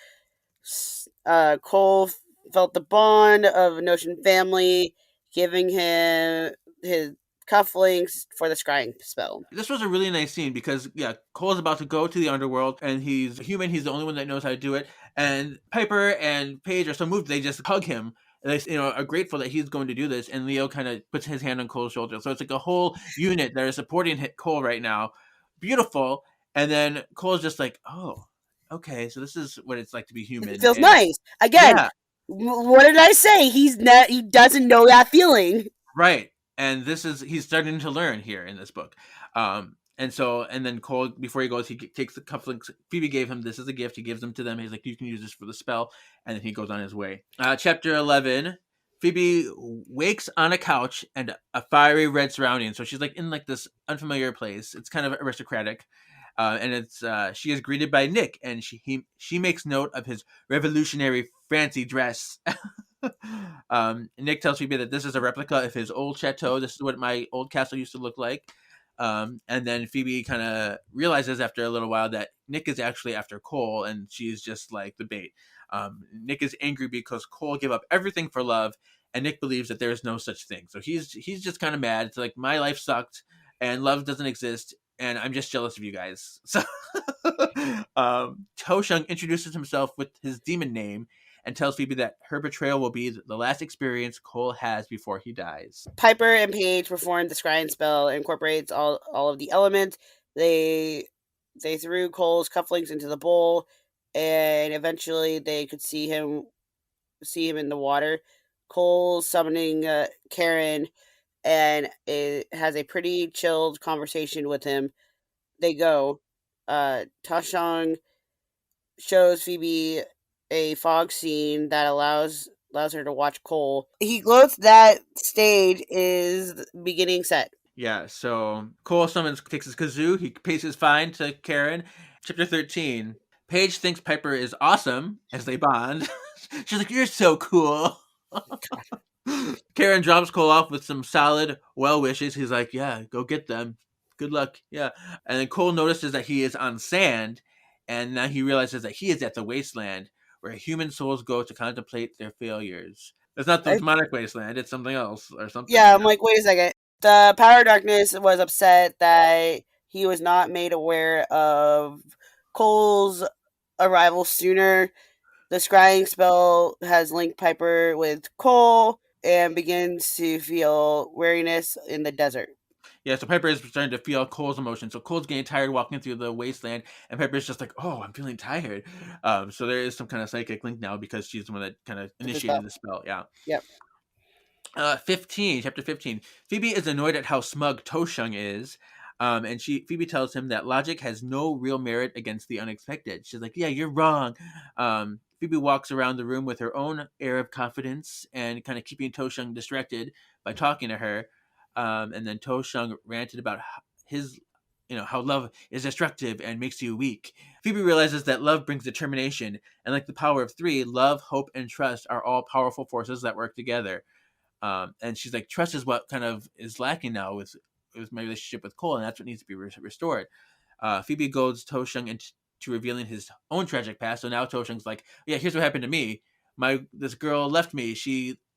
Cole felt the bond of a Notion family, giving him his cufflinks for the scrying spell. This was a really nice scene because, yeah, Cole's about to go to the underworld and he's human. He's the only one that knows how to do it. And Piper and Paige are so moved, they just hug him. And they, are grateful that he's going to do this. And Leo kind of puts his hand on Cole's shoulder. So it's like a whole unit that are supporting Cole right now. Beautiful. And then Cole's just like, oh, okay, so this is what it's like to be human. It feels And nice. Again, yeah, what did I say? He doesn't know that feeling. right. And he's starting to learn here in this book. And then Cole, before he goes, he takes the cufflinks Phoebe gave him. This is a gift. He gives them to them. He's like, you can use this for the spell. And then he goes on his way. Chapter 11, Phoebe wakes on a couch and a fiery red surrounding. So she's like in like this unfamiliar place. It's kind of aristocratic. And it's she is greeted by Nick, and she makes note of his revolutionary fancy dress. Nick tells Phoebe that this is a replica of his old chateau. This is what my old castle used to look like. And then Phoebe kind of realizes after a little while that Nick is actually after Cole, and she's just like the bait. Nick is angry because Cole gave up everything for love, and Nick believes that there is no such thing. So he's just kind of mad. It's like, my life sucked, and love doesn't exist, and I'm just jealous of you guys. So Toshung introduces himself with his demon name and tells Phoebe that her betrayal will be the last experience Cole has before he dies. Piper and Paige performed the scrying spell, incorporates all of the elements. They threw Cole's cufflinks into the bowl, and eventually they could see him in the water. Cole summoning Karen, and it has a pretty chilled conversation with him. They go. Tashong shows Phoebe a fog scene that allows her to watch Cole. He gloats that stage is beginning set. Yeah, so Cole takes his kazoo. He pays his fine to Karen. Chapter 13. Paige thinks Piper is awesome as they bond. She's like, you're so cool. Karen drops Cole off with some solid well wishes. He's like, yeah, go get them. Good luck. Yeah. And then Cole notices that he is on sand, and now he realizes that he is at the wasteland where human souls go to contemplate their failures. It's not the demonic wasteland, it's something else or something. Yeah, I'm like, wait a second. The Power of Darkness was upset that he was not made aware of Cole's arrival sooner. The scrying spell has linked Piper with Cole and begins to feel weariness in the desert. Yeah, so Piper is starting to feel Cole's emotions. So Cole's getting tired walking through the wasteland, and Piper's just like, oh, I'm feeling tired. So there is some kind of psychic link now because she's the one that kind of initiated the spell. Yeah. Yep. 15, chapter 15. Phoebe is annoyed at how smug Toshung is. And Phoebe tells him that logic has no real merit against the unexpected. She's like, yeah, you're wrong. Phoebe walks around the room with her own air of confidence and kind of keeping Toshung distracted by talking to her. And then Toshung ranted about his, how love is destructive and makes you weak. Phoebe realizes that love brings determination, and like the power of three, love, hope, and trust are all powerful forces that work together. And she's like, trust is what kind of is lacking now with my relationship with Cole, and that's what needs to be restored. Phoebe goads Toshung into revealing his own tragic past. So now Toshung's like, yeah, here's what happened to me. This girl left me.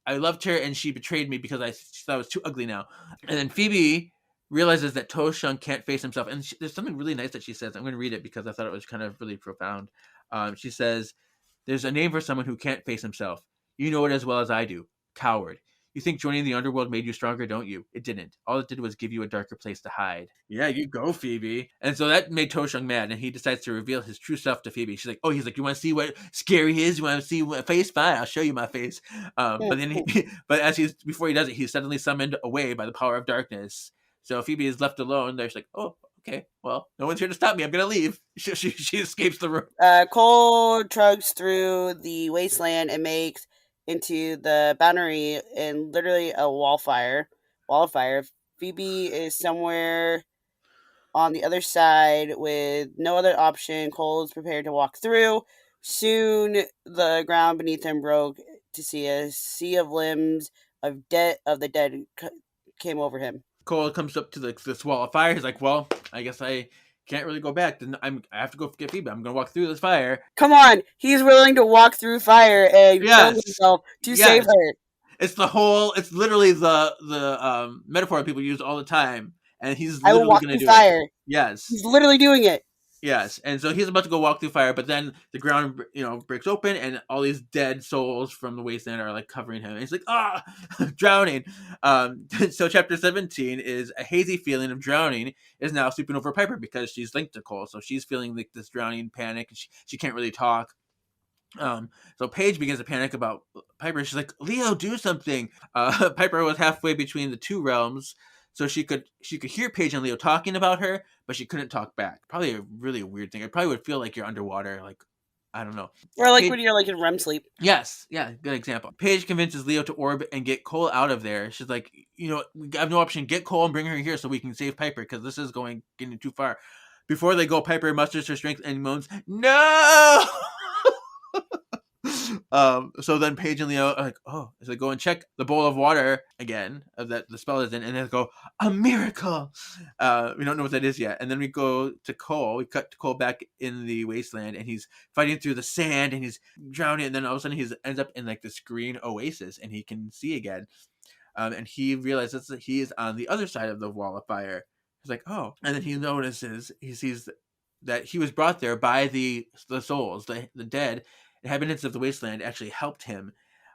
I loved her, and she betrayed me because I thought I was too ugly now. And then Phoebe realizes that Toshung can't face himself. And there's something really nice that she says. I'm going to read it because I thought it was kind of really profound. She says, there's a name for someone who can't face himself. You know it as well as I do. Coward. You think joining the underworld made you stronger, don't you? It didn't. All it did was give you a darker place to hide. Yeah, you go, Phoebe. And so that made Toshung mad, and he decides to reveal his true self to Phoebe. She's like, oh, he's like, you want to see what scary is? You want to see what face? Fine, I'll show you my face. But before he does it, he's suddenly summoned away by the power of darkness. So Phoebe is left alone. There's like, oh, okay, well, no one's here to stop me. I'm going to leave. She escapes the room. Cole trugs through the wasteland and makes into the boundary in literally a wildfire. Phoebe is somewhere on the other side with no other option. Cole is prepared to walk through. Soon the ground beneath him broke to see a sea of limbs of the dead came over him. Cole comes up to this wall of fire. He's like, well, I guess I can't really go back. Then I have to go get Phoebe. I'm gonna walk through this fire. Come on, he's willing to walk through fire and kill Yes, himself to save yes. her. It's literally the metaphor people use all the time, and he's I will literally walk gonna through do fire. it. Yes. He's literally doing it. Yes, and so he's about to go walk through fire, but then the ground, breaks open, and all these dead souls from the wasteland are like covering him. And he's like, drowning. So chapter 17 is a hazy feeling of drowning is now sweeping over Piper because she's linked to Cole, so she's feeling like this drowning panic, and she can't really talk. So Paige begins to panic about Piper. She's like, Leo, do something. Piper was halfway between the two realms, so she could hear Paige and Leo talking about her, but she couldn't talk back. Probably a really weird thing. It probably would feel like you're underwater, like, I don't know. Or like Paige, when you're like in REM sleep. yes, yeah, good example. Paige convinces Leo to orb and get Cole out of there. She's like, we have no option. Get Cole and bring her here so we can save Piper, because this is getting too far. Before they go, Piper musters her strength and moans, "No!" So then Paige and Leo are like, so they go and check the bowl of water again that the spell is in, and they go, a miracle. We don't know what that is yet. And then we go to Cole. We cut to Cole back in the wasteland, and he's fighting through the sand, and he's drowning. And then all of a sudden, he ends up in like this green oasis, and he can see again. And he realizes that he is on the other side of the wall of fire. He's like, oh, and then he sees that he was brought there by the souls, the dead inhabitants of the wasteland actually helped him,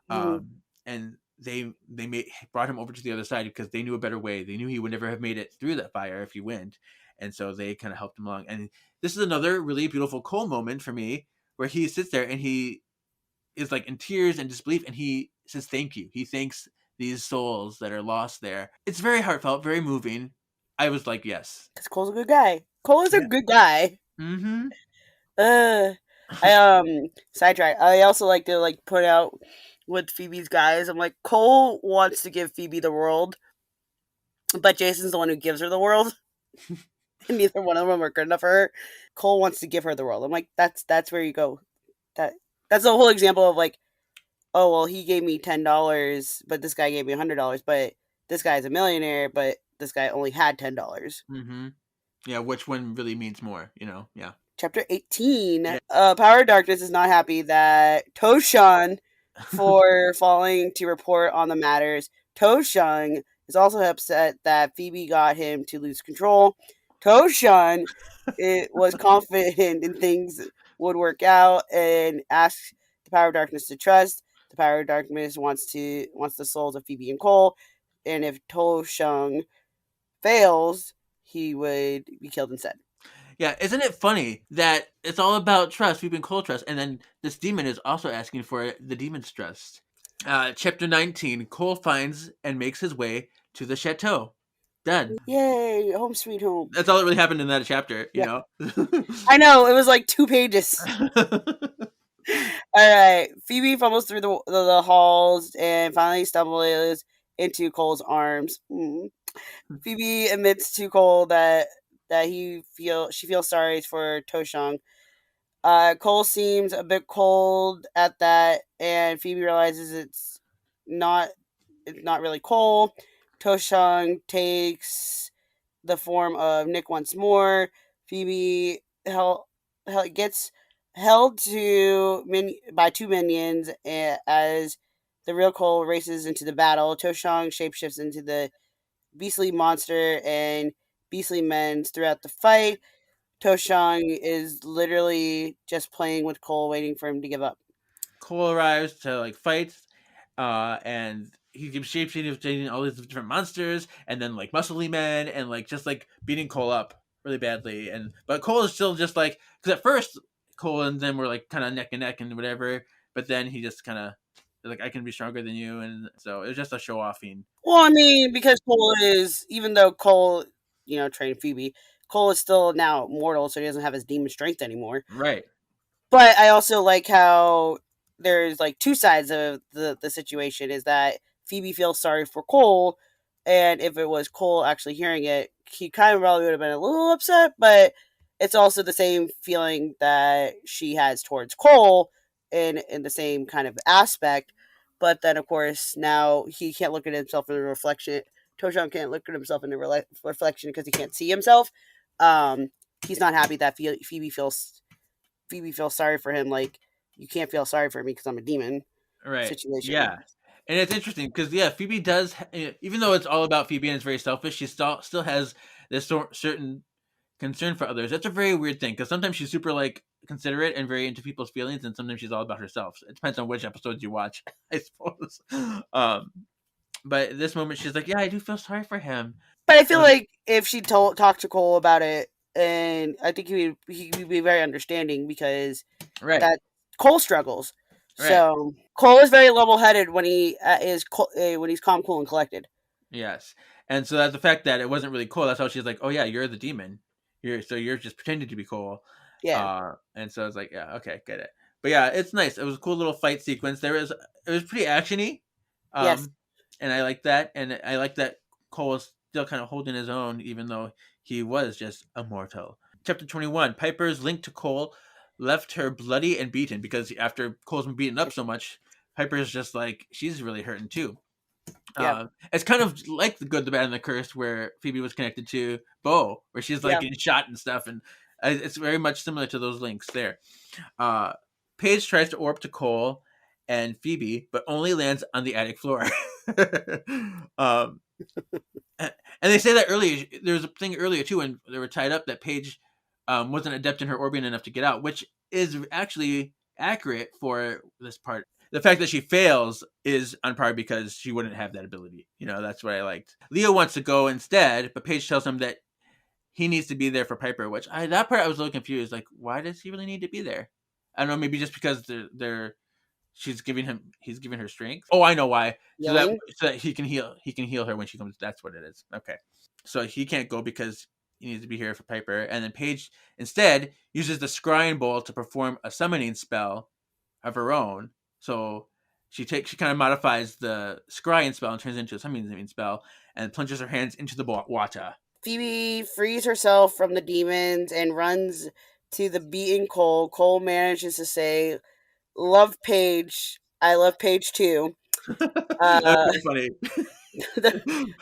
and they brought him over to the other side because they knew a better way. They knew he would never have made it through that fire if he went, and so they kind of helped him along. And this is another really beautiful Cole moment for me, where he sits there and he is like in tears and disbelief, and he says thank you. He thanks these souls that are lost there. It's very heartfelt, very moving. I was like, yes, because Cole's a good guy. Cole is a good guy. Mm-hmm. Sidetrack. I also like to like put out with Phoebe's guys. I'm like, Cole wants to give Phoebe the world, but Jason's the one who gives her the world. And neither one of them are good enough for her. Cole wants to give her the world. I'm like, that's where you go. That's the whole example of like, oh well, he gave me $10, but this guy gave me $100, but this guy's a millionaire, but this guy only had $10. Mm-hmm. Yeah, which one really means more? Yeah. Chapter 18. Power of Darkness is not happy that Toshun for falling to report on the matters. Toshun is also upset that Phoebe got him to lose control. Toshun was confident in things would work out and asked the Power of Darkness to trust. The Power of Darkness wants the souls of Phoebe and Cole, and if Toshun fails, he would be killed instead. Yeah, isn't it funny that it's all about trust, Phoebe and Cole trust, and then this demon is also asking for the demon's trust. Chapter 19, Cole finds and makes his way to the chateau. Done. Yay, home sweet home. That's all that really happened in that chapter, you know? I know, it was like 2 pages. Alright, Phoebe fumbles through the halls and finally stumbles into Cole's arms. Phoebe admits to Cole that she feels sorry for Toshun. Cole seems a bit cold at that, and Phoebe realizes it's not really Cole. Toshun takes the form of Nick once more. Phoebe gets held by 2 minions as the real Cole races into the battle. Toshun shapeshifts into the beastly monster and beastly men throughout the fight. Toshun is literally just playing with Cole, waiting for him to give up. Cole arrives to like fight, and he keeps shapeshifting all these different monsters, and then like muscly men, and like just like beating Cole up really badly. But Cole is still just like, because at first Cole and them were like kind of neck and neck and whatever, but then he just kind of like, I can be stronger than you, and so it was just a show offing. Well, I mean, because Cole is, even though Cole, trained Phoebe, Cole is still now mortal, so he doesn't have his demon strength anymore. Right. But I also like how there's like 2 sides of the situation, is that Phoebe feels sorry for Cole, and if it was Cole actually hearing it, he kind of probably would have been a little upset, but it's also the same feeling that she has towards Cole in the same kind of aspect. But then, of course, now he can't look at himself in the reflection. Toshun can't look at himself in the reflection because he can't see himself. he's not happy that Phoebe feels sorry for him. Like, you can't feel sorry for me because I'm a demon. Right. Situation. Yeah. And it's interesting because Phoebe does, even though it's all about Phoebe and it's very selfish, she still has this certain concern for others. That's a very weird thing because sometimes she's super like considerate and very into people's feelings, and sometimes she's all about herself. It depends on which episodes you watch, I suppose. But at this moment, she's like, "Yeah, I do feel sorry for him." But I feel like if she talked to Cole about it, and I think he'd be very understanding because that Cole struggles. Right. So Cole is very level-headed when he when he's calm, cool, and collected. Yes, and so that's the fact that it wasn't really Cole. That's how she's like, "Oh yeah, you're the demon. You're just pretending to be Cole." Yeah. And so I was like, "Yeah, okay, get it." But yeah, it's nice. It was a cool little fight sequence. It was pretty actiony. Yes. And I like that, and I like that Cole is still kind of holding his own, even though he was just immortal. Chapter 21. Piper's link to Cole left her bloody and beaten because after Cole's been beaten up so much, Piper's just like, she's really hurting too. Yeah. It's kind of like The Good, the Bad, and the Cursed, where Phoebe was connected to Bo, where she's like getting shot and stuff, and it's very much similar to those links there. Paige tries to orb to Cole and Phoebe, but only lands on the attic floor. And they say that earlier. There was a thing earlier too when they were tied up that Paige wasn't adept in her orbiting enough to get out, which is actually accurate for this part. The fact that she fails is on par because she wouldn't have that ability. That's what I liked. Leo wants to go instead, but Paige tells him that he needs to be there for Piper, which that part I was a little confused. Like, why does he really need to be there? I don't know, maybe just because he's giving her strength. Oh, I know why. So that he can heal her when she comes. That's what it is. Okay. So he can't go because he needs to be here for Piper. And then Paige instead uses the scrying bowl to perform a summoning spell of her own. So she kind of modifies the scrying spell and turns it into a summoning spell and plunges her hands into the water. Phoebe frees herself from the demons and runs to the beaten Cole. Cole manages to say, "Love Paige. I love Paige too." That's pretty funny.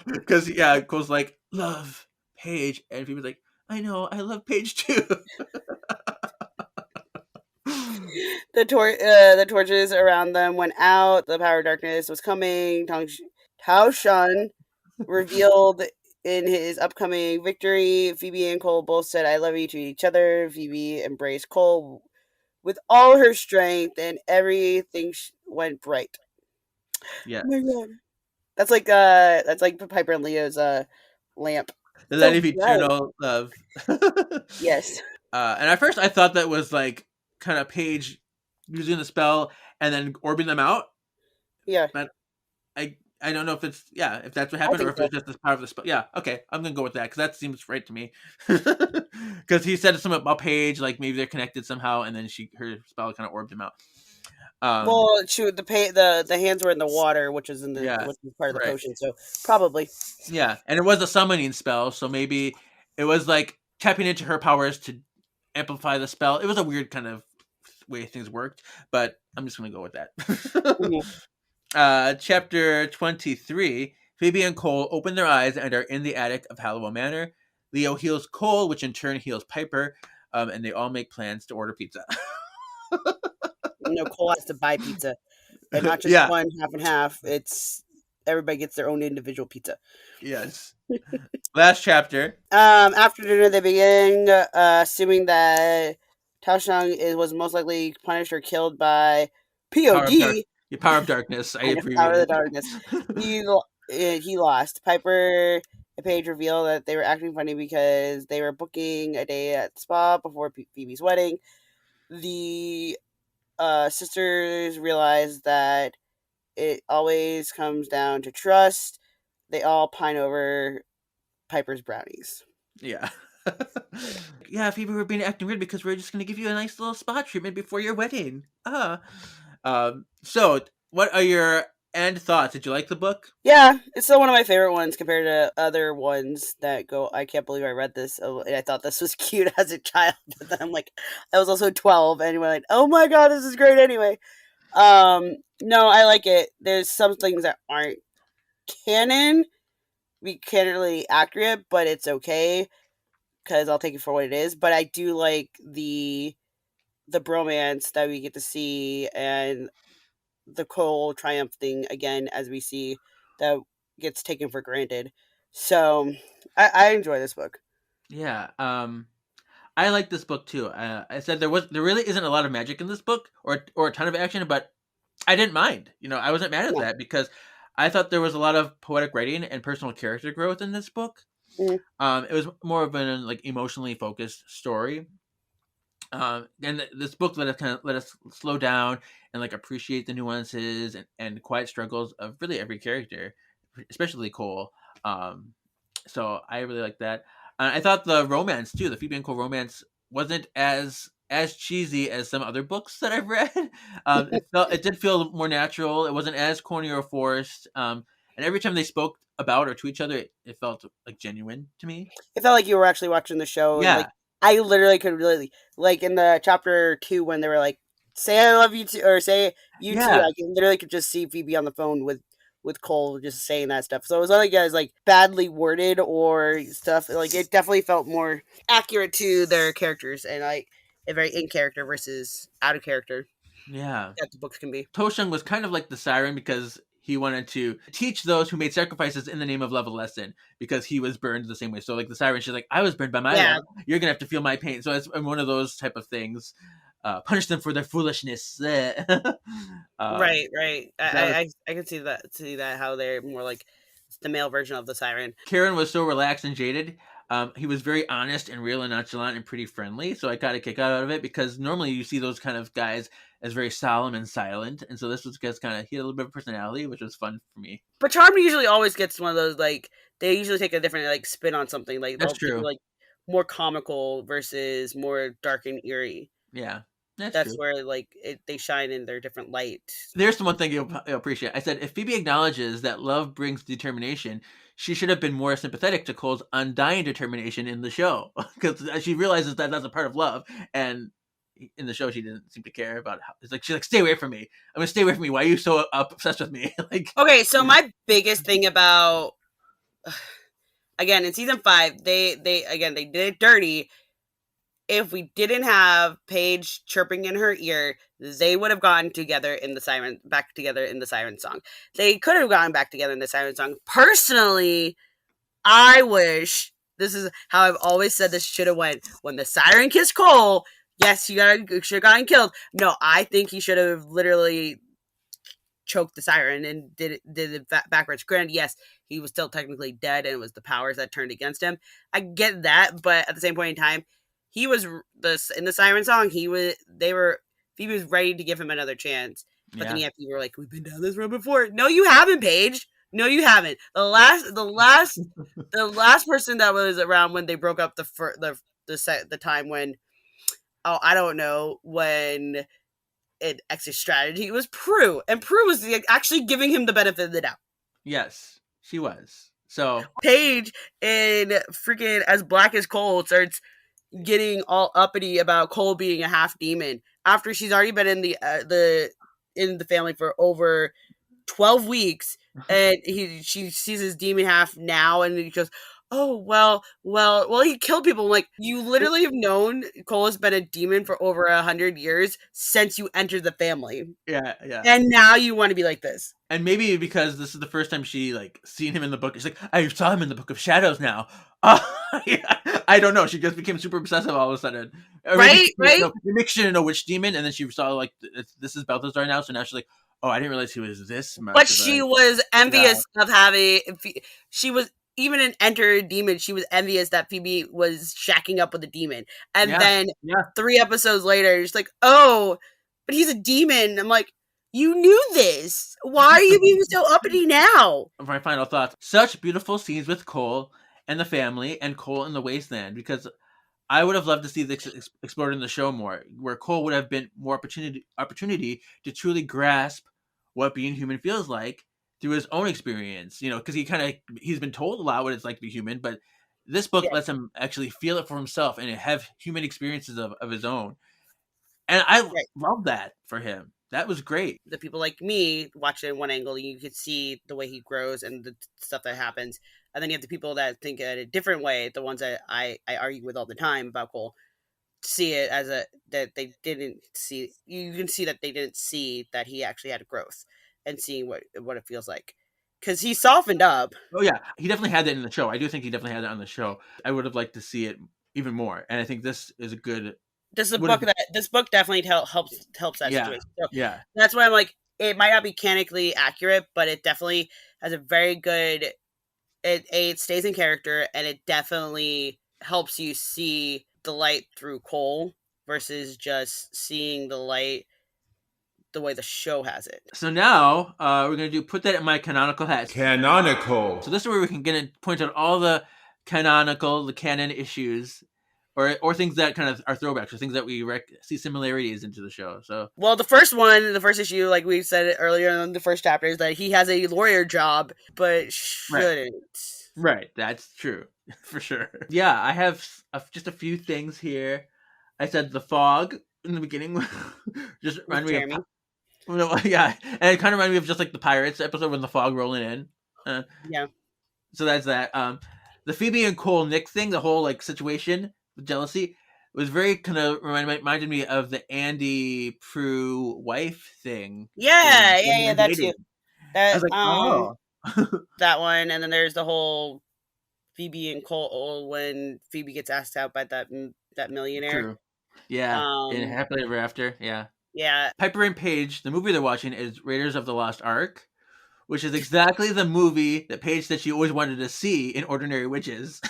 Because Cole's like, "Love Paige," and Phoebe's like, "I know, I love Paige too." The torches around them went out. The power of darkness was coming. Tao Shan revealed in his upcoming victory. Phoebe and Cole both said, "I love you" to each other. Phoebe embraced Cole with all her strength, and everything went bright. Yeah. Oh my God. That's like Piper and Leo's lamp. The light of eternal love. Yes. And at first I thought that was like kind of Paige using the spell and then orbing them out. Yeah. But I don't know if if that's what happened or if it's just the power of the spell. Yeah, okay, I'm gonna go with that because that seems right to me. Because he said something about Paige, like maybe they're connected somehow, and then her spell kind of orbed him out. Well, shoot, the hands were in the water, which is which is part of the potion, so probably. Yeah, and it was a summoning spell, so maybe it was like tapping into her powers to amplify the spell. It was a weird kind of way things worked, but I'm just gonna go with that. Mm-hmm. Chapter 23. Phoebe and Cole open their eyes and are in the attic of Halliwell Manor. Leo heals Cole, which in turn heals Piper, and they all make plans to order pizza. Cole has to buy pizza, and not just one half and half. It's everybody gets their own individual pizza. Yes. Last chapter. After dinner, they begin assuming that Tao Shang was most likely punished or killed by POD. Power of Darkness. I abbreviated. Power of the Darkness. He lost. Piper and Paige reveal that they were acting funny because they were booking a day at the spa before Phoebe's wedding. The sisters realize that it always comes down to trust. They all pine over Piper's brownies. Yeah. Yeah, Phoebe, we're being acting weird because we're just going to give you a nice little spa treatment before your wedding. So, what are your end thoughts? Did you like the book? Yeah, it's still one of my favorite ones compared to other ones that go, I can't believe I read this. And I thought this was cute as a child. But then I'm like, I was also 12 and we're like, oh my God, this is great anyway. No, I like it. There's some things that aren't canon, be canonically accurate, but it's okay. because I'll take it for what it is. But I do like the bromance that we get to see, and the Cole triumph thing again, as we see that gets taken for granted. So I enjoy this book. Yeah. I like this book too. I said there really isn't a lot of magic in this book, or a ton of action, but I didn't mind. I wasn't mad at Yeah. that because I thought there was a lot of poetic writing and personal character growth in this book. Mhm. It was more of an like emotionally focused story. And this book let us slow down and like appreciate the nuances and quiet struggles of really every character, especially Cole. Um, so I really like that. I thought the romance too, the Phoebe and Cole romance, wasn't as cheesy as some other books that I've read. It did feel more natural. It wasn't as corny or forced. And every time they spoke about or to each other, it felt like genuine to me. It felt like you were actually watching the show, and like Yeah, I literally could really like in the chapter 2 when they were like, "Say I love you too," or "Say you too." yeah, I can literally could just see Phoebe on the phone with Cole just saying that stuff. So it was not like it was like badly worded or stuff. Like it definitely felt more accurate to their characters, and like a very in character versus out of character yeah. that the books can be. Tosheng was kind of like the siren because he wanted to teach those who made sacrifices in the name of love a lesson because he was burned the same way. So like the siren, she's like, I was burned by my Yeah, love. You're gonna have to feel my pain. So it's one of those type of things. Punish them for their foolishness. right, right. That was I can see that how they're more like the male version of the siren. Karen was so relaxed and jaded. He was very honest and real and nonchalant and pretty friendly. So I got a kick out of it because normally you see those kind of guys as very solemn and silent, and so this was just kind of he had a little bit of personality, which was fun for me. But Charmed usually always gets one of those like they usually take a different like spin on something. Like That's they'll do true. like more comical versus more dark and eerie. Yeah, that's That's true. where like they shine in their different light. There's the one thing you'll appreciate. I said if Phoebe acknowledges that love brings determination, she should have been more sympathetic to Cole's undying determination in the show because she realizes that that's a part of love, and in the show she didn't seem to care about how. It's like she's like, "Stay away from me. I'm gonna stay away from me. Why are you so obsessed with me?" like, Okay, so my biggest thing about again in season 5, they did it dirty. If we didn't have Paige chirping in her ear, they would have gotten together in the siren back together in the siren song. They could have gotten back together in the siren song. Personally, I wish this is how I've always said this should have went when the siren kissed Cole. Yes, should have gotten killed. No, I think he should have literally choked the siren and did it backwards. Granted, yes, he was still technically dead, and it was the powers that turned against him. I get that, but at the same point in time, he was in the siren song. Phoebe was ready to give him another chance, but then yeah, people were like, "We've been down this road before." No, you haven't, Paige. No, you haven't. The last person that was around when they broke up the time when I don't know when an exit strategy was Prue, and Prue was actually giving him the benefit of the doubt. yes, she was. So Paige in freaking As Black as Coal starts getting all uppity about Cole being a half demon after she's already been in the family for over 12 weeks, and she sees his demon half now, and he goes, "Oh well, he killed people." I'm like, you literally have known Cole has been a demon for over 100 years since you entered the family, yeah, yeah. and now you want to be like this. And maybe because this is the first time she like seen him in the book, she's like, I saw him in the Book of Shadows now. Yeah, I don't know. She just became super obsessive all of a sudden. Or maybe Right. maybe she didn't know which demon, and then she saw like this is Balthazar now. So now she's like, oh, I didn't realize he was this much. But Of she a... was envious Yeah, of having. She was even in Enter a Demon. She was envious that Phoebe was shacking up with a demon, and yeah, then yeah. 3 episodes later, she's like, "Oh, but he's a demon." I'm like, "You knew this. Why are you being so uppity now?" My final thoughts: such beautiful scenes with Cole and the family, and Cole in the wasteland. Because I would have loved to see this explored in the show more, where Cole would have been more opportunity to truly grasp what being human feels like through his own experience. Because he's been told a lot what it's like to be human, but this book Yeah, lets him actually feel it for himself and have human experiences of his own. And I right. love that for him. That was great. The people like me watch it in one angle, and you could see the way he grows and the stuff that happens. and then you have the people that think in a different way, the ones that I argue with all the time about Cole, see it as that they didn't see. You can see that they didn't see that he actually had growth, and seeing what it feels like, because he softened up. Oh yeah, he definitely had that in the show. I do think he definitely had that on the show. I would have liked to see it even more, and I think this is a good. This book definitely helps that Yeah, situation. So yeah. that's why I'm like, it might not be canonically accurate, but it definitely has a very good. It stays in character, and it definitely helps you see the light through Cole versus just seeing the light the way the show has it. So now we're gonna put that in my canonical hat. Canonical. So this is where we can get and point out all the canon issues, or things that kind of are throwbacks, or things that we see similarities into the show. So, well, the first issue, like we said it earlier in the first chapter, is that he has a lawyer job, but shouldn't. Right, that's true for sure. Yeah, I have just a few things here. I said the fog in the beginning, just reminded me of. Yeah, and it kind of reminded me of just like the Pirates episode when the fog rolling in. Yeah. So that's that. The Phoebe and Cole Nick thing, the whole like situation with jealousy, was very kind of reminded me of the Andy Prue wife thing. Yeah, that too. That, I was like, oh. That one, and then there's the whole Phoebe and Cole when Phoebe gets asked out by that millionaire. True. Yeah, in Happily Ever After. Yeah. Yeah. Piper and Paige, the movie they're watching is Raiders of the Lost Ark, which is exactly the movie that Paige said she always wanted to see in Ordinary Witches.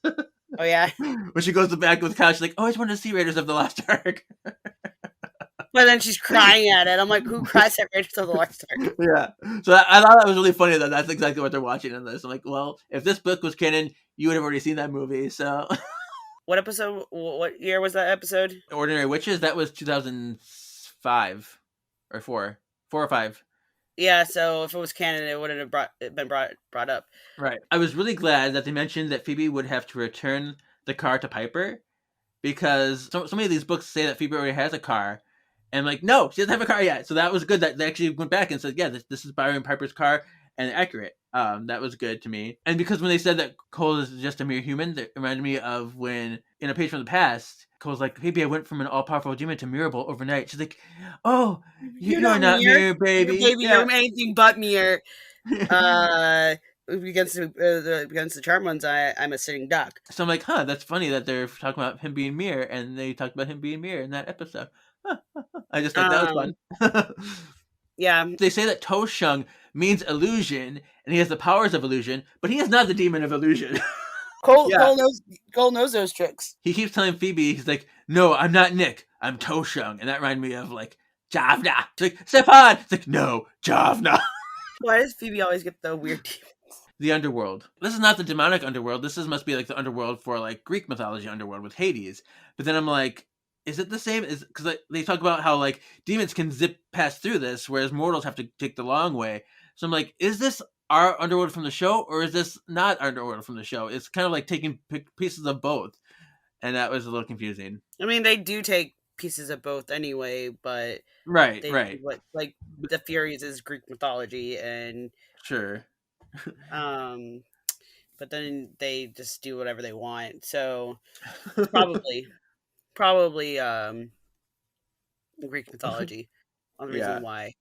Oh, yeah? When she goes to the back of the couch, she's like, oh, I always wanted to see Raiders of the Lost Ark. But then she's crying at it. I'm like, who cries at Raiders of the Lost Ark? Yeah. So I thought that was really funny that that's exactly what they're watching in this. I'm like, well, if this book was canon, you would have already seen that movie, so... What episode? What year was that episode? Ordinary Witches? That was 2005 or 4 or 5. Yeah, so if it was canon, it wouldn't have been brought up. Right. I was really glad that they mentioned that Phoebe would have to return the car to Piper, because so many of these books say that Phoebe already has a car, and like, no, she doesn't have a car yet. So that was good that they actually went back and said, yeah, this is Byron Piper's car, and accurate. That was good to me. And because when they said that Cole is just a mere human, that reminded me of when, in A Page from the Past, Cole's like, maybe I went from an all-powerful demon to Mirabel overnight. She's like, oh, you're not Mirror, baby. You're anything but Mirror. Against the charm ones, I'm a sitting duck. So I'm like, that's funny that they're talking about him being Mirror, and they talked about him being Mirror in that episode. I just thought that was fun. Yeah. They say that To-Shung means illusion, and he has the powers of illusion, but he is not the demon of illusion. Cole knows those tricks. He keeps telling Phoebe, he's like, no, I'm not Nick, I'm To-Shung. And that reminded me of, like, Javna. She's like, step on! It's like, no, Javna. Why does Phoebe always get the weird demons? The underworld. This is not the demonic underworld. This must be, like, the underworld for, like, Greek mythology underworld with Hades. But then I'm like, is it the same? Because they talk about how, like, demons can zip past through this, whereas mortals have to take the long way. So I'm like, is this our underworld from the show, or is this not underworld from the show? It's kind of like taking pieces of both, and that was a little confusing. I mean, they do take pieces of both anyway, but right. Like the Furies is Greek mythology, and sure, but then they just do whatever they want. So probably Greek mythology on the reason why.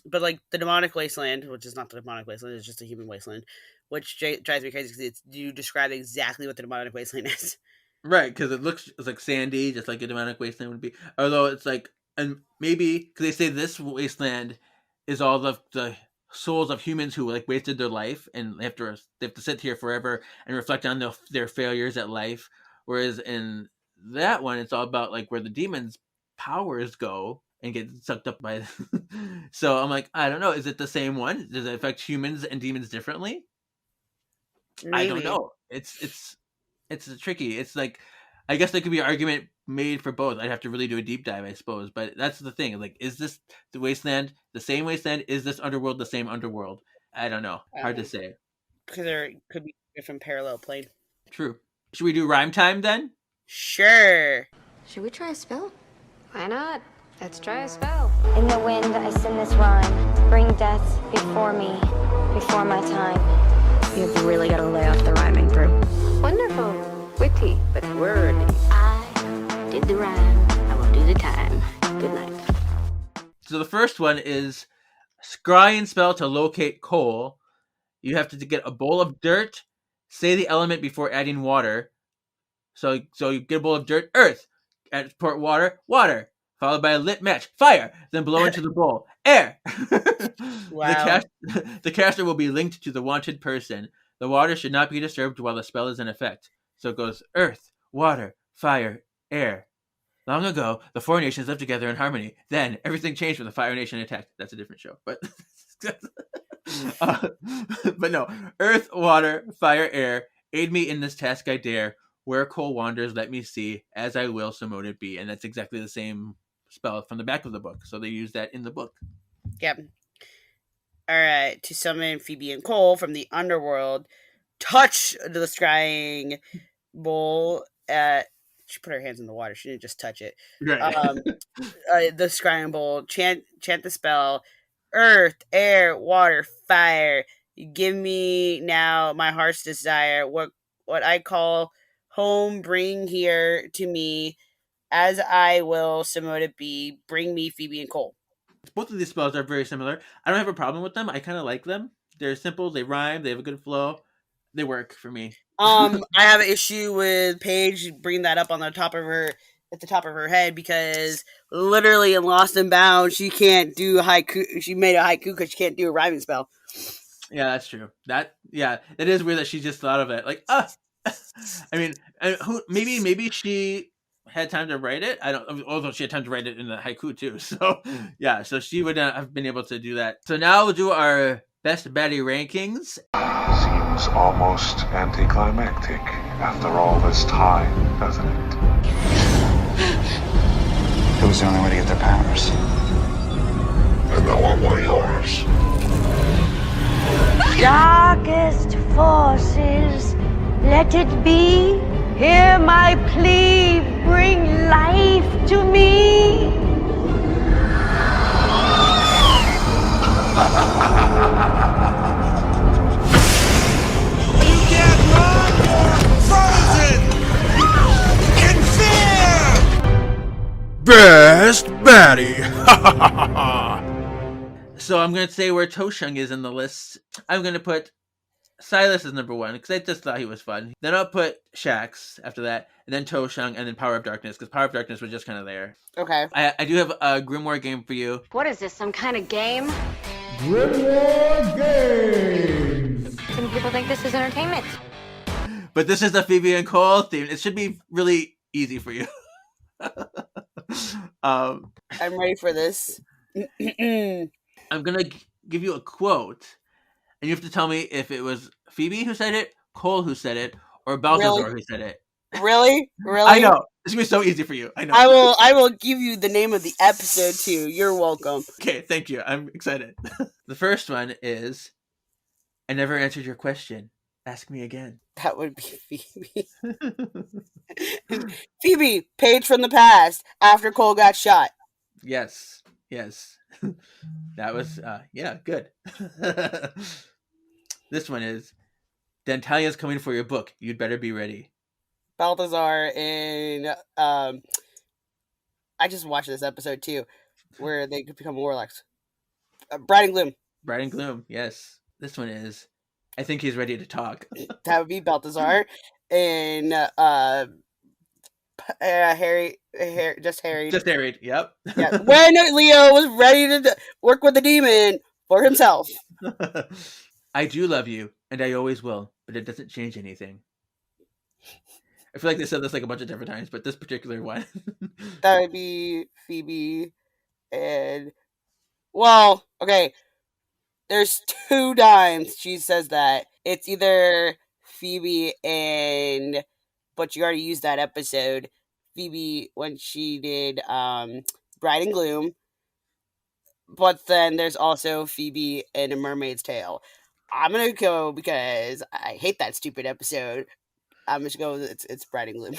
But like the demonic wasteland, which is not the demonic wasteland, it's just a human wasteland, which drives me crazy because you describe exactly what the demonic wasteland is. Right, because it's like sandy, just like a demonic wasteland would be. Although it's like, and maybe because they say this wasteland is all the souls of humans who like wasted their life and they have to sit here forever and reflect on their failures at life. Whereas in that one, it's all about like where the demons' powers go and get sucked up by. So I'm like, I don't know. Is it the same one? Does it affect humans and demons differently? Maybe. I don't know. It's tricky. It's like, I guess there could be an argument made for both. I'd have to really do a deep dive, I suppose. But that's the thing. Like, is this the wasteland the same wasteland? Is this underworld the same underworld? I don't know. Hard to say. Because there could be a different parallel plane. True. Should we do rhyme time then? Sure. Should we try a spell? Why not? Let's try a spell. In the wind, I sing this rhyme. Bring death before me, before my time. You've really got to lay off the rhyming, Brew. Wonderful. Witty, but wordy. I did the rhyme. I will do the time. Good night. So the first one is scry and spell to locate coal. You have to get a bowl of dirt, say the element before adding water. So you get a bowl of dirt, earth. Pour water, water. Followed by a lit match, fire. Then blow into the bowl, air. Wow. The caster will be linked to the wanted person. The water should not be disturbed while the spell is in effect. So it goes earth, water, fire, air. Long ago, the four nations lived together in harmony. Then, everything changed when the Fire Nation attacked. That's a different show, but but no. Earth, water, fire, air. Aid me in this task I dare. Where coal wanders, let me see. As I will, so mote it be. And that's exactly the same spell from the back of the book. So they use that in the book. Yep. All right. To summon Phoebe and Cole from the Underworld, touch the scrying bowl. She put her hands in the water. She didn't just touch it. Right. The scrying bowl. Chant the spell. Earth, air, water, fire. Give me now my heart's desire. What I call home, bring here to me. As I will, so mote it be. Bring me Phoebe and Cole. Both of these spells are very similar. I don't have a problem with them. I kind of like them. They're simple. They rhyme. They have a good flow. They work for me. I have an issue with Paige bringing that up on the top of her head because literally in Lost and Bound she can't do haiku. She made a haiku because she can't do a rhyming spell. Yeah, that's true. It is weird that she just thought of it. Like, I mean, maybe she had time to write it. I don't. Although she had time to write it in the haiku too. So yeah, so she would have been able to do that. So now we'll do our best baddie rankings. Seems almost anticlimactic after all this time, doesn't it? It was the only way to get their powers. And now I want yours. Darkest forces, let it be. Hear my plea, bring life to me. You can't run! Frozen! In fear! Best baddie! So I'm going to say where Toshung is in the list. I'm going to put Silas as number 1 because I just thought he was fun. Then I'll put Shax after that, and then Toshung, and then Power of Darkness because Power of Darkness was just kind of there. Okay. I do have a Grimoire game for you. What is this, some kind of game? Grimoire Games! Some people think this is entertainment. But this is the Phoebe and Cole theme. It should be really easy for you. I'm ready for this. I'm going to give you a quote, and you have to tell me if it was Phoebe who said it, Cole who said it, or Balthazar who said it. Really? I know. This is going to be so easy for you. I know. I will give you the name of the episode too. You're welcome. Okay, thank you. I'm excited. The first one is, I never answered your question. Ask me again. That would be Phoebe. Phoebe, Paige from the past, after Cole got shot. Yes. That was, good. This one is, Dantalia's coming for your book. You'd better be ready. Balthazar in, I just watched this episode too, where they could become warlocks. Bride and Gloom. Bride and Gloom, yes. This one is, I think he's ready to talk. That would be Balthazar in, Harry, just Harry. Just Harry, yep. Yeah. When Leo was ready to work with the demon for himself. I do love you, and I always will, but it doesn't change anything. I feel like they said this like a bunch of different times, but this particular one. That would be Phoebe and... Well, okay. There's 2 times she says that. It's either Phoebe and... But you already used that episode. Phoebe when she did Bride and Gloom. But then there's also Phoebe in A Mermaid's Tale. I'm gonna go because I hate that stupid episode. I'm just going with it's Bride and Gloom.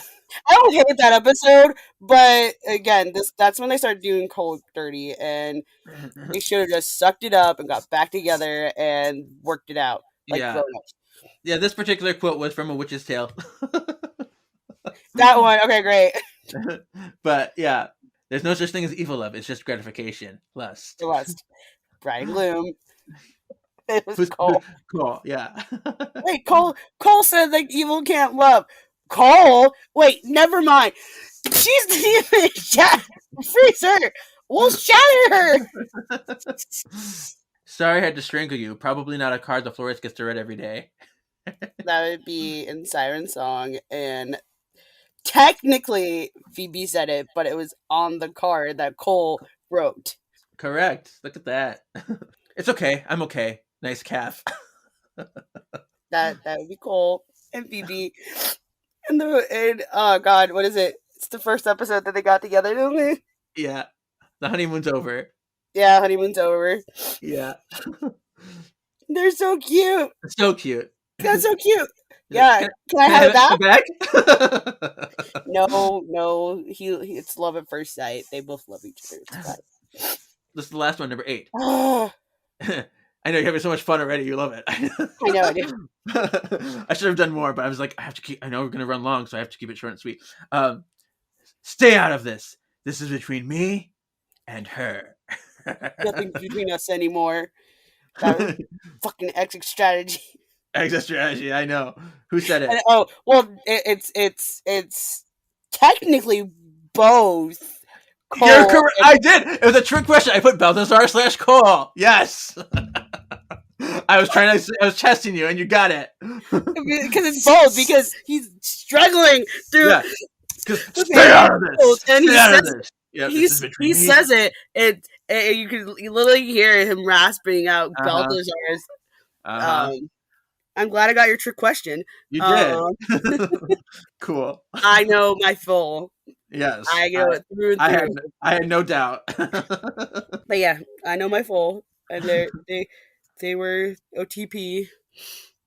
I don't hate that episode, but again, that's when they started doing Cold dirty, and they should have just sucked it up and got back together and worked it out. Like Yeah. grown-ups. Yeah, this particular quote was from A Witch's Tale. That one. Okay, great. But yeah, there's no such thing as evil love. It's just gratification, lust. Lust. Bright and gloom. It was Cole. Cool. Yeah. Wait, Cole said that evil can't love. Cole? Wait, never mind. She's the demon. Freeze her. We'll shatter her. Sorry I had to strangle you. Probably not a card the florist gets to read every day. That would be in Siren Song, and technically Phoebe said it, but it was on the card that Cole wrote. Correct. Look at that. It's okay. I'm okay. Nice calf. That would be Cole and Phoebe. And oh god, what is it? It's the first episode that they got together, don't they? Yeah. The honeymoon's over. Yeah, honeymoon's over. Yeah. They're so cute. So cute. That's so cute. Yeah. Can I have it back? No. It's love at first sight. They both love each other. It's fine. This is the last one, number 8. I know you're having so much fun already. You love it. I know I do. I should have done more, but I was like, I know we're going to run long, so I have to keep it short and sweet. Stay out of this. This is between me and her. Nothing between us anymore. That was fucking exit strategy. Exit strategy, I know. Who said it? It's technically both. Cole You're correct. I did. It was a trick question. I put Balthazar/Cole. Yes. I was testing you, and you got it. Because it's both. Because he's struggling through. Yeah. Stay out of this. And Stay out of this. Yep, he says it. You can literally hear him rasping out Balthazar's. I'm glad I got your trick question. You did. Cool. I know my full. Yes. I know it through and through. I had no doubt. But yeah, I know my full. And they were OTP.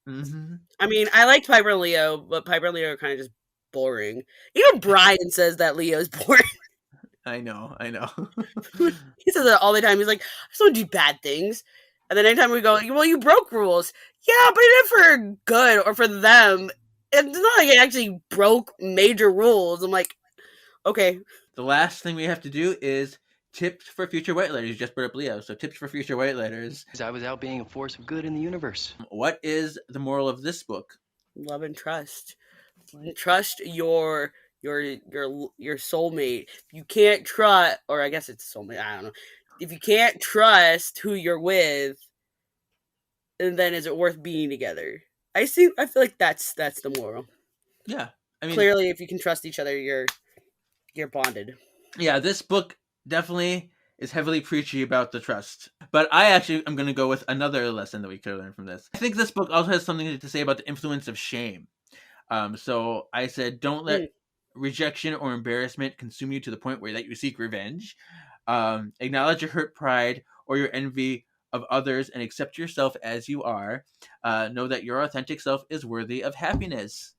Mm-hmm. I mean, I liked Piper and Leo, but Piper and Leo are kind of just boring. Even Brian says that Leo's boring. I know. He says that all the time. He's like, I just don't do bad things. And then anytime we go, well, you broke rules. Yeah, but it for good or for them. It's not like it actually broke major rules. I'm like, okay. The last thing we have to do is tips for future white lighters. You just brought up Leo, so tips for future white lighters. I was out being a force of good in the universe. What is the moral of this book? Love and trust. Trust your soulmate. You can't trust, or I guess it's soulmate. I don't know. If you can't trust who you're with, then is it worth being together? I feel like that's the moral. Yeah, I mean, clearly, if you can trust each other, you're bonded. Yeah, this book definitely is heavily preachy about the trust. But I actually am going to go with another lesson that we could learn from this. I think this book also has something to say about the influence of shame. So I said, don't let rejection or embarrassment consume you to the point where that you seek revenge. Acknowledge your hurt pride or your envy of others and accept yourself as you are. Know that your authentic self is worthy of happiness.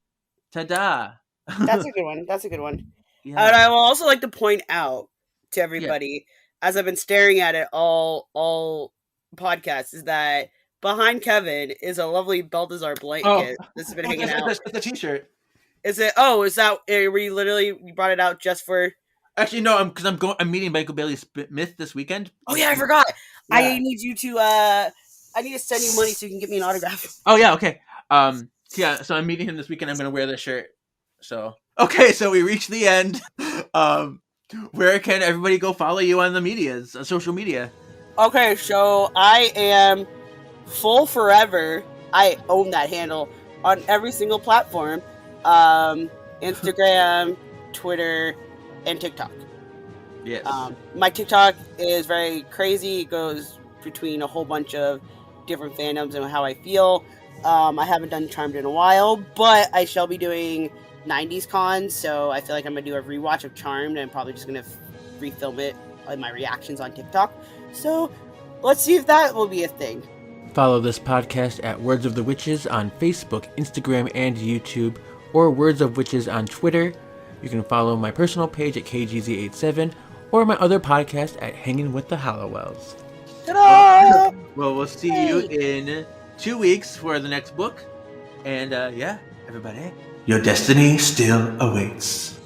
Ta-da! That's a good one. Yeah. And I will also like to point out to everybody, as I've been staring at it all podcast, is that behind Kevin is a lovely Balthazar blanket that's been hanging out. It's a t-shirt. Is it? Oh, is that where you brought it out just for? Actually, no. I'm meeting Michael Bailey Smith this weekend. Oh yeah, I forgot. Yeah. I need you to. I need to send you money so you can give me an autograph. Oh yeah, okay. So I'm meeting him this weekend. I'm gonna wear this shirt. So okay, so we reached the end. Where can everybody go follow you on the medias, social media? Okay, so I am Full Forever. I own that handle on every single platform. Instagram, Twitter, and TikTok. Yes. My TikTok is very crazy. It goes between a whole bunch of different fandoms and how I feel. I haven't done Charmed in a while, but I shall be doing 90s cons, so I feel like I'm going to do a rewatch of Charmed, and I'm probably just going to refilm it in my reactions on TikTok. So let's see if that will be a thing. Follow this podcast at Words of the Witches on Facebook, Instagram, and YouTube, or Words of Witches on Twitter. You can follow my personal page at KGZ87, or my other podcast at Hanging with the Hallowells. Ta-da! Well, we'll see you in 2 weeks for the next book. And yeah, everybody, your destiny still awaits.